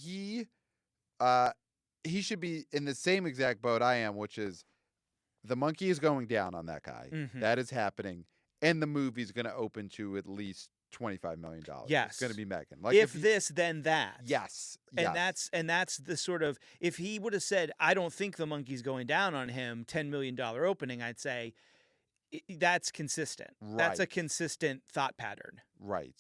he should be in the same exact boat I am, which is the monkey is going down on that guy. Mhm. That is happening, and the movie's going to open to at least $25 million. It's going Yes. to be Megan. Like if you- this, then that. yes, And yes. that's the sort of, if he would have said, I don't think the monkey's going down on him, $10 million opening, I'd say that's consistent. That's a Right. consistent thought pattern. Right.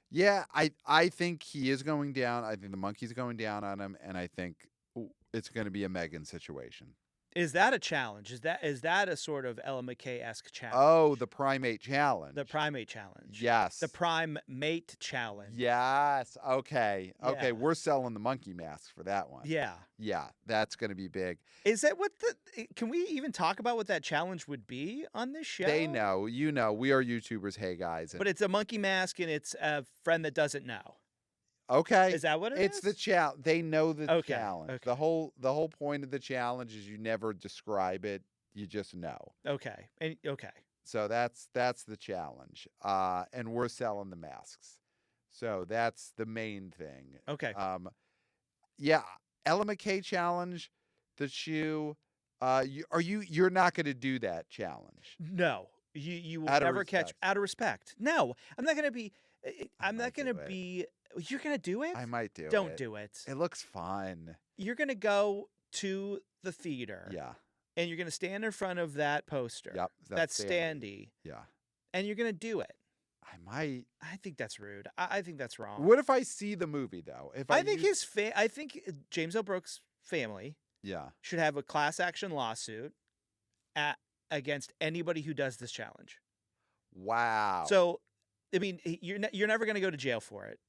Yeah, I think he is going down. I think the monkey's going down on him, and I think it's going to be a Megan situation. Is that a challenge? Is that a sort of Ella McCay-esque challenge? Oh, the Primate challenge. The Primate challenge. Yes. The PRIMATE challenge. Yes. Okay. Yeah. Okay. We're selling the monkey masks for that one. Yeah. Yeah. That's going to be big. Is that what can we even talk about what that challenge would be on this show? They know. You know. We are YouTubers. Hey, guys. But it's a monkey mask and it's a friend that doesn't know. okay. Is that what it It's is? the challenge. They know the Okay, challenge. okay. The whole point of the challenge is you never describe it. You just know. Okay. Okay. So that's the challenge. And we're selling the masks. So that's the main thing. Okay. Yeah, Ella McCay challenge, the shoe. You're not going to do that challenge No, you will out of never catch respect. out of respect. No, I'm not gonna be. I'm not might gonna do it. be. You're gonna do it. I might do Don't it. do it. It looks fun. You're gonna go to the theater. Yeah. And you're gonna stand in front of that poster. Yep. That's standy. Yeah. And you're gonna do it. I might. I think that's rude. I think that's wrong. What if I see the movie though? If I think I think James L. Brooks' family Yeah. should have a class action lawsuit against anybody who does this challenge. Wow. So, I mean, you're never going to go to jail for it,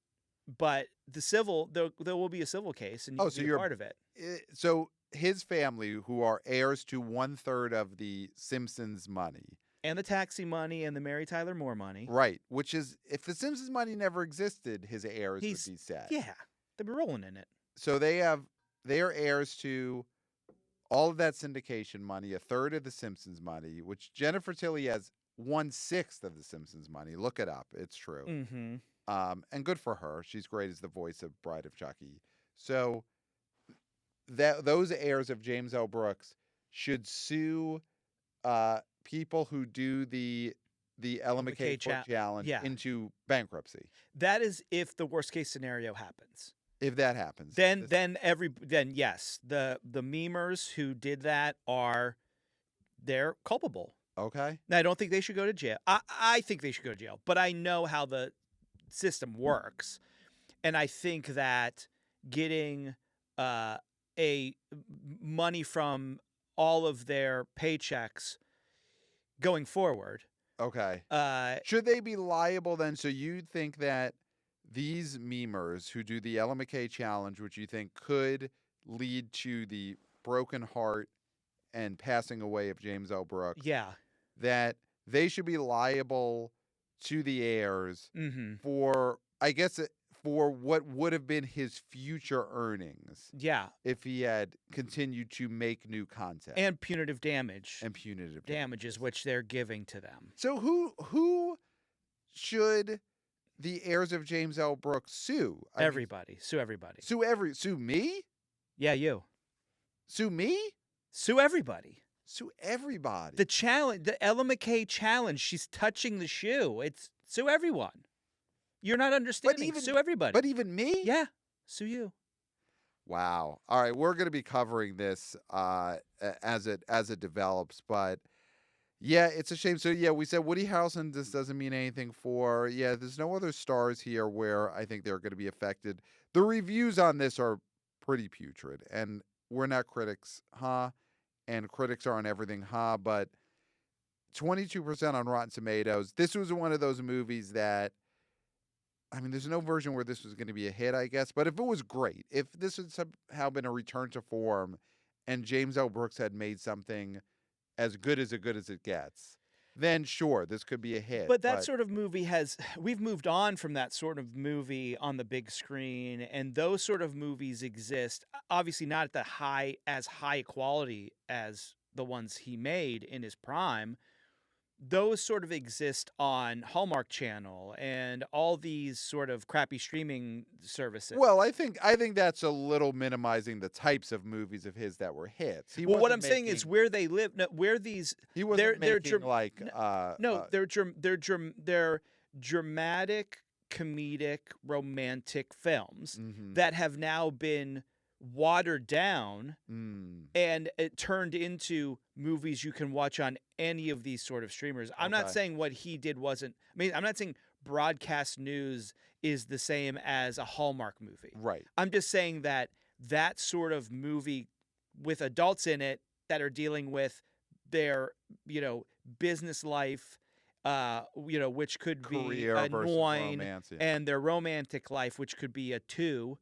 but the civil there will be a civil case, and you so can be you're a part of it. So his family, who are heirs to 1/3 of the Simpsons money, And the taxi money and the Mary Tyler Moore money. right? Which is, if the Simpsons money never existed, his heirs would be set. Yeah, they'll be rolling in it. So they are heirs to all of that syndication money, 1/3 of the Simpsons money, which Jennifer Tilly has 1/6 of the Simpsons money. Look it up; it's true. Mm-hmm. And good for her. She's great as the voice of Bride of Chucky. So those heirs of James L. Brooks should sue people who do the Ella McCay challenge into bankruptcy. That is if the worst case scenario happens. If that happens, Then yes, the memers who did that they're culpable. okay. Now, I don't think they should go to jail. I think they should go to jail, but I know how the system works, and I think that getting money from all of their paychecks going forward. Okay. Should they be liable then? So you think that these memers who do the Ella McCay challenge, which you think could lead to the broken heart and passing away of James L. Brooks, Yeah. that they should be liable to the heirs Mm-hmm. for, I guess, for what would have been his future earnings Yeah. if he had continued to make new content And punitive damage. and punitive Damages, which they're giving to them. So who should the heirs of James L. Brooks sue? Everybody. Sue everybody. Sue me? Yeah, you. Sue me? Sue everybody. Sue everybody. The challenge, the Ella McCay challenge, she's touching the shoe. It's sue everyone. You're not understanding. Sue everybody. But even me? Yeah, sue you. Wow. All right, we're going to be covering this as it develops, but yeah, it's a shame. So yeah, we said Woody Harrelson. This doesn't mean anything for. Yeah, there's no other stars here where I think they're going to be affected. The reviews on this are pretty putrid, and we're not critics, huh? And critics are on everything, huh? But 22% on Rotten Tomatoes. This was one of those movies that, I mean, there's no version where this was going to be a hit, I guess. But if it was great, if this had somehow been a return to form, and James L. Brooks had made something as good as it gets, then sure, this could be a hit. But that sort of movie we've moved on from that sort of movie on the big screen, and those sort of movies exist, obviously not at as high quality as the ones he made in his prime. Those sort of exist on Hallmark Channel and all these sort of crappy streaming services. Well, I think that's a little minimizing the types of movies of his that were hits. Well, what I'm saying is where they live, where these he wasn't they're making like they're dramatic, comedic, romantic films that have now been watered down and it turned into movies you can watch on any of these sort of streamers. I'm not saying what he did wasn't. I mean, I'm not saying broadcast news is the same as a Hallmark movie. Right. I'm just saying that sort of movie with adults in it that are dealing with their, business life, which could Career be a versus 9, romance, yeah. and their romantic life, which could be a 2.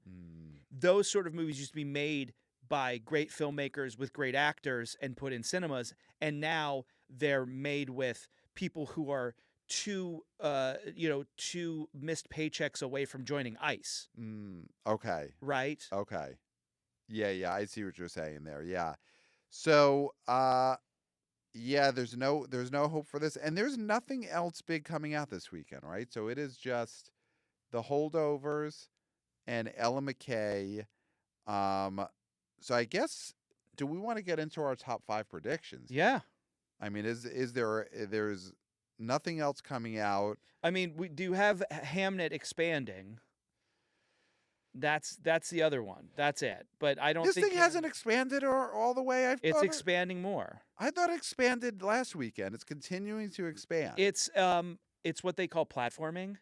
Those sort of movies used to be made by great filmmakers with great actors and put in cinemas, and now they're made with people who are two missed paychecks away from joining ICE. Okay. Right? Okay. Yeah, I see what you're saying there. Yeah. So, there's no hope for this, and there's nothing else big coming out this weekend, right? So it is just The Holdovers, and Ella McCay. So I guess, do we want to get into our top 5 predictions? Yeah. I mean, there's nothing else coming out? I mean, we do have Hamnet expanding. That's the other one. That's it. But I don't This think thing hasn't expanded all the way. it's expanding more. I thought it expanded last weekend. It's continuing to expand. It's what they call platforming,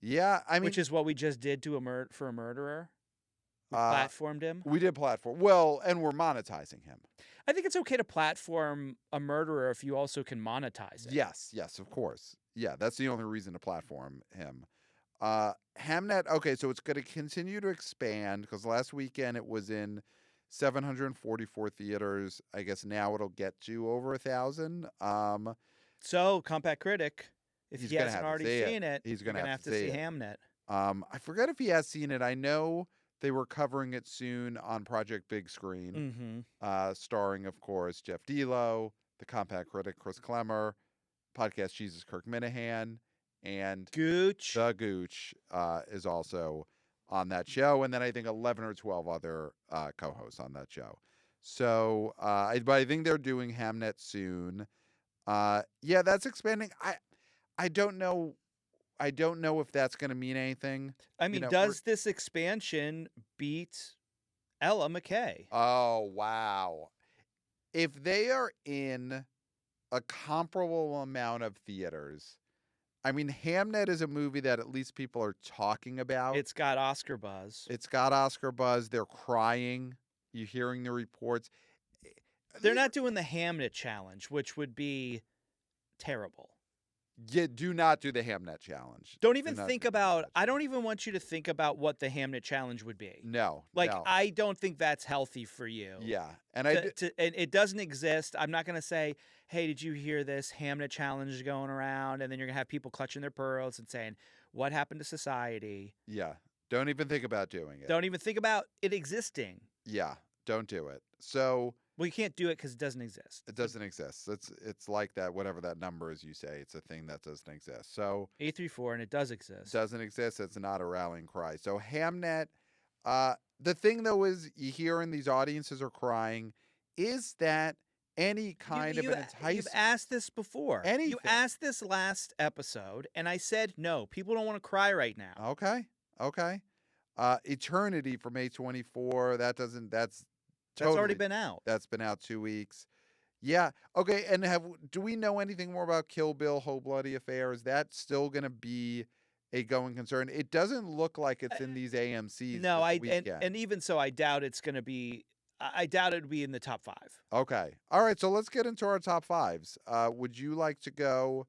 Yeah, I mean, which is what we just did to for a murderer. We platformed him. we did platform. Well, and we're monetizing him. I think it's okay to platform a murderer if you also can monetize it. Yes, of course. Yeah, that's the only reason to platform him. Hamnet, okay, so it's going to continue to expand because last weekend it was in 744 theaters. I guess now it'll get to over 1,000. So, Compact Critic, if He's he gonna hasn't have to already see it. seen it, He's you're gonna gonna have have to to see see it. Hamnet. I forget if he has seen it. I know they were covering it soon on Project Big Screen, Mm-hmm. starring, of course, Jeff D'Lo, the Compact Critic Chris Klemmer, Podcast Jesus Kirk Minahan, and Gooch. The Gooch is also on that show, and then I think 11 or 12 other co-hosts on that show. So, but I think they're doing Hamnet soon. Yeah, that's expanding. I don't know. I don't know if that's going to mean anything. I mean, know, does this expansion beat Ella McCay? Oh, wow. If they are in a comparable amount of theaters, I mean, Hamnet is a movie that at least people are talking about. It's got Oscar buzz. It's got Oscar buzz. They're crying. You're hearing the reports. They're not doing the Hamnet challenge, which would be terrible. Yeah, do not do the Hamnet challenge. Don't Do even not think do the about. Hamnet I don't even want you to think about what the Hamnet challenge would be. No. Like, no. I don't think that's healthy for you. Yeah. And And it doesn't exist. I'm not going to say, hey, did you hear this Hamnet challenge is going around? And then you're going to have people clutching their pearls and saying, what happened to society? yeah. Don't even think about doing it. Don't even think about it existing. Yeah. Don't do it. So Well, you can't do it because it doesn't exist. it doesn't exist. It's like that, whatever that number is you say. It's a thing that doesn't exist. So 834, and it does exist. doesn't exist. It's not a rallying cry. So Hamnet, the thing though is you hear in these audiences are crying is that any kind of an You've enticement. asked this before. Anything. You asked this last episode, and I said no. People don't want to cry right now. Okay. Eternity for May 24. That's That's totally, already been out. That's been out 2 weeks. Yeah. Okay. And do we know anything more about Kill Bill, Whole Bloody Affair? Is that still going to be a going concern? It doesn't look like it's in these AMCs. No, this weekend. and even so, I doubt it's going to be. I doubt it would be in the top 5. Okay. All right. So let's get into our top 5s. Would you like to go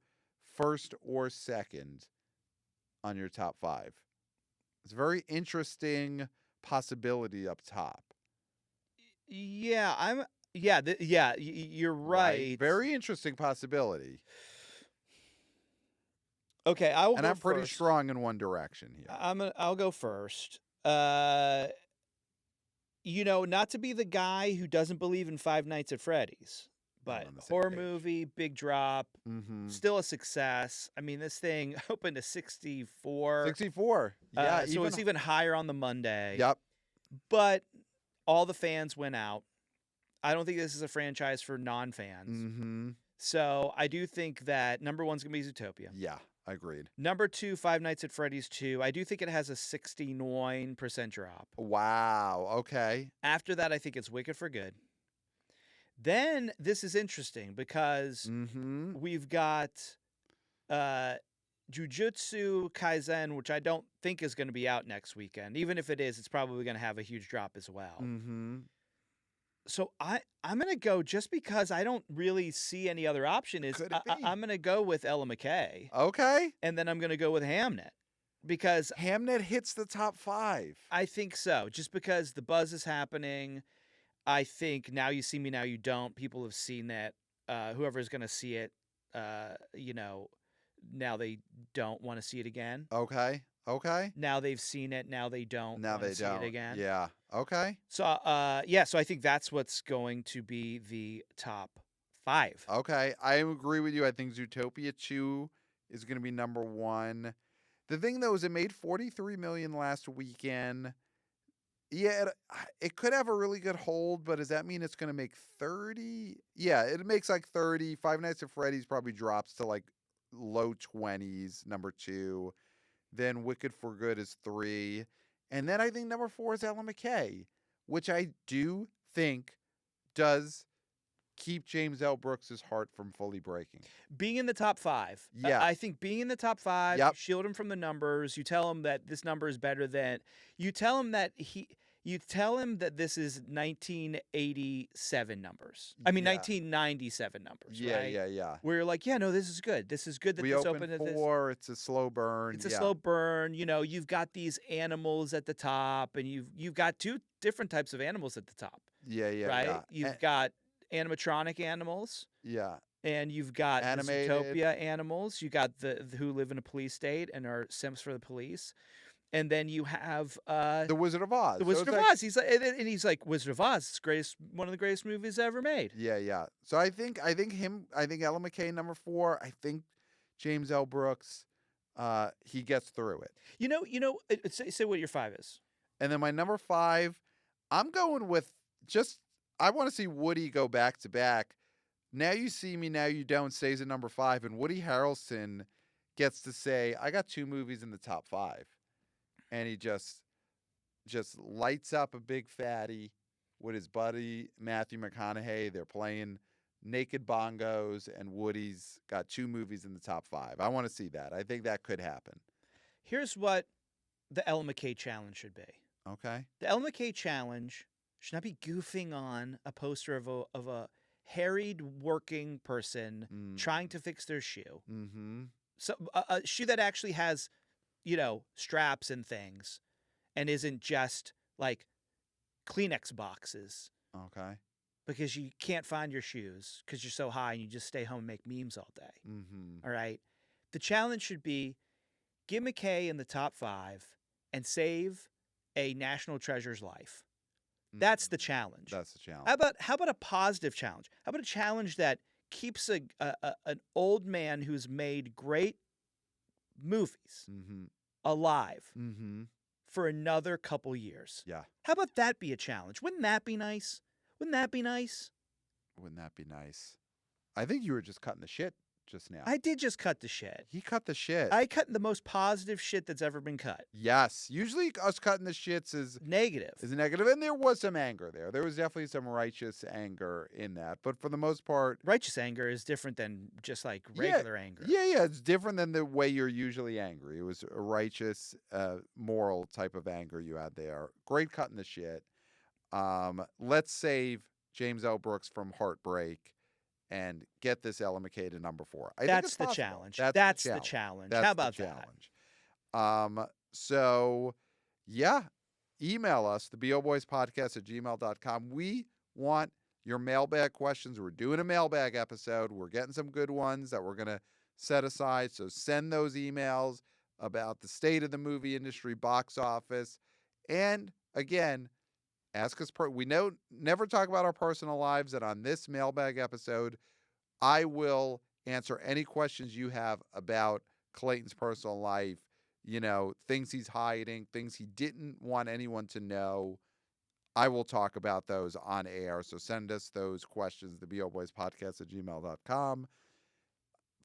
first or second on your top 5? It's a very interesting possibility up top. Yeah, you're right. Very interesting possibility. Okay, I will. And go I'm pretty first. strong in one direction here. I'll go first. Not to be the guy who doesn't believe in Five Nights at Freddy's, but on the same horror page. movie, big drop, Mm-hmm. still a success. I mean, this thing opened to 64. 64. Yeah. So it's even higher on the Monday. Yep. But all the fans went out. I don't think this is a franchise for non-fans. Mm-hmm. So I do think that number 1's going to be Zootopia. Yeah. Agreed. Number 2, Five Nights at Freddy's 2. I do think it has a 69% drop. Wow. Okay. After After that, I think it's Wicked for Good. Then this is interesting because Mm-hmm. we've got Jujutsu Kaisen, which I don't think is going to be out next weekend. Even if it is, it's probably going to have a huge drop as well. Mm-hmm. So I'm going to go, just because I don't really see any other option, is Could it be? I'm going to go with Ella McCay, Okay. and then I'm going to go with Hamnet, because Hamnet hits the top 5. I think so. Just because the buzz is happening. I think Now You See Me, Now You Don't. People have seen that. Whoever's going to see it, now they don't want to see it again. Okay. Now they've seen it. Now they don't Now want they to see don't. it again. Yeah. Okay. So, so I think that's what's going to be the top 5. Okay. I agree with you. I think Zootopia 2 is going to be number 1. The thing though is it made 43 million last weekend. Yeah, it could have a really good hold, but does that mean it's going to make 30? Yeah, it makes like 30. Five Nights at Freddy's probably drops to like low 20s, number 2. Then Wicked for Good is 3. And then I think number 4 is Ella McCay, which I do think does keep James L. Brooks' heart from fully breaking. Being in the top 5. Yeah. I think being in the top 5, Yep. you shield him from the numbers. You tell him that this number is better than. You tell him that this is 1987 numbers. I mean, Yeah. 1997 numbers, Yeah, right? yeah. Where you're like, yeah, no, this is good. This is good that We this opened opened at this. 4. It's a slow burn. It's a yeah. slow burn. You know, you've got these animals at the top, and you've got 2 different types of animals at the top, Yeah, right? yeah. You've got animatronic animals, Yeah. and you've got the Animated. Zootopia animals. You got the who live in a police state and are simps for the police, and then you have The Wizard of Oz. the So Wizard it's of like- Oz. He's like, and he's like, Wizard of Oz is one of the greatest movies ever made. Yeah. So I think Ella McCay number 4. I think James L. Brooks, he gets through it. You know. Say what your 5 is. And then my number 5, I'm going with I want to see Woody go back to back. Now You See Me, Now You Don't stays at number 5, and Woody Harrelson gets to say, I got 2 movies in the top 5. And he just lights up a big fatty with his buddy Matthew McConaughey. They're playing naked bongos, and Woody's got 2 movies in the top 5. I want to see that. I think that could happen. Here's what the Ella McCay challenge should be. Okay. The Ella McCay challenge should not be goofing on a poster of a harried working person trying to fix their shoe. Mm-hmm. So a shoe that actually has, straps and things, and isn't just like Kleenex boxes. Okay. Because you can't find your shoes because you're so high and you just stay home and make memes all day. Mm-hmm. All right. The challenge should be get McCay in the top 5 and save a national treasure's life. That's the challenge. That's the challenge. How about a positive challenge? How about a challenge that keeps an old man who's made great movies Mm-hmm. alive Mm-hmm. for another couple years? Yeah. How about that be a challenge? Wouldn't that be nice? Wouldn't that be nice? Wouldn't that be nice? I think you were just cutting the shit just now. I did just cut the shit. He cut the shit. I cut the most positive shit that's ever been cut. Yes. Usually us cutting the shits is Negative. negative. And there was some anger there. There was definitely some righteous anger in that. But for the most part, Righteous anger is different than just like regular anger. yeah, it's different than the way you're usually angry. It was a righteous, moral type of anger you had there. Great cutting the shit. Let's save James L. Brooks from heartbreak and get this Ella McCay to number 4. I think That's it's the possible. challenge. That's the challenge. That's How about the that? challenge. So, yeah, email us, theboboyspodcast@gmail.com. We want your mailbag questions. We're doing a mailbag episode. We're getting some good ones that we're going to set aside. So send those emails about the state of the movie industry, box office. And again, ask us. We never talk about our personal lives. And on this mailbag episode, I will answer any questions you have about Clayton's personal life, things he's hiding, things he didn't want anyone to know. I will talk about those on air. So send us those questions, theboboyspodcast@gmail.com.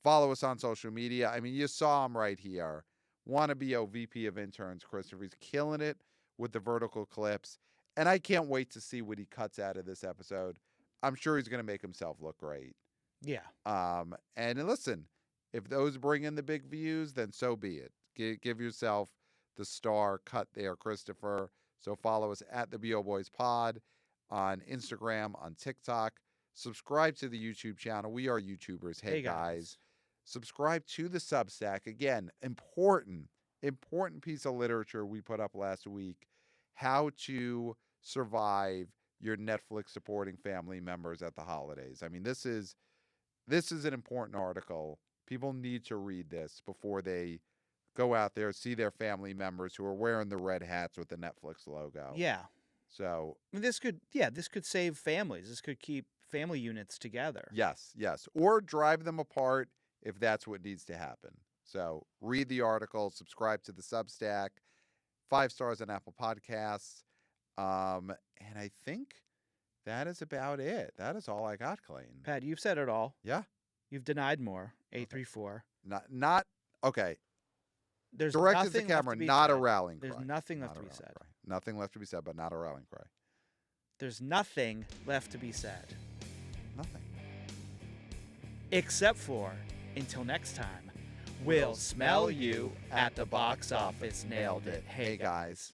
Follow us on social media. I mean, you saw him right here. Wannabe VP of Interns Christopher. He's killing it with the vertical clips. And I can't wait to see what he cuts out of this episode. I'm sure he's going to make himself look great. Yeah. And listen, if those bring in the big views, then so be it. Give yourself the star cut there, Christopher. So follow us at the BO Boys Pod on Instagram, on TikTok. Subscribe to the YouTube channel. We are YouTubers. Hey, guys. Subscribe to the Substack. Again, important piece of literature we put up last week. How to survive your Netflix supporting family members at the holidays. I mean, this is an important article. People need to read this before they go out there, see their family members who are wearing the red hats with the Netflix logo. Yeah. So I mean, this could save families. This could keep family units together. yes. Or drive them apart if that's what needs to happen. So read the article, subscribe to the Substack, 5 stars on Apple Podcasts. And I think that is about it. That is all I got, Clayton. Pat, you've said it all. Yeah. You've denied more. 834. Not okay. There's Directed nothing to the left camera, to be not a said. rallying cry. There's nothing Not left a to be rallying said. cry. Nothing left to be said, but not a rallying cry. There's nothing left to be said. Nothing. Except for, until next time, we'll smell you at the box office. Nailed it. Hey, guys.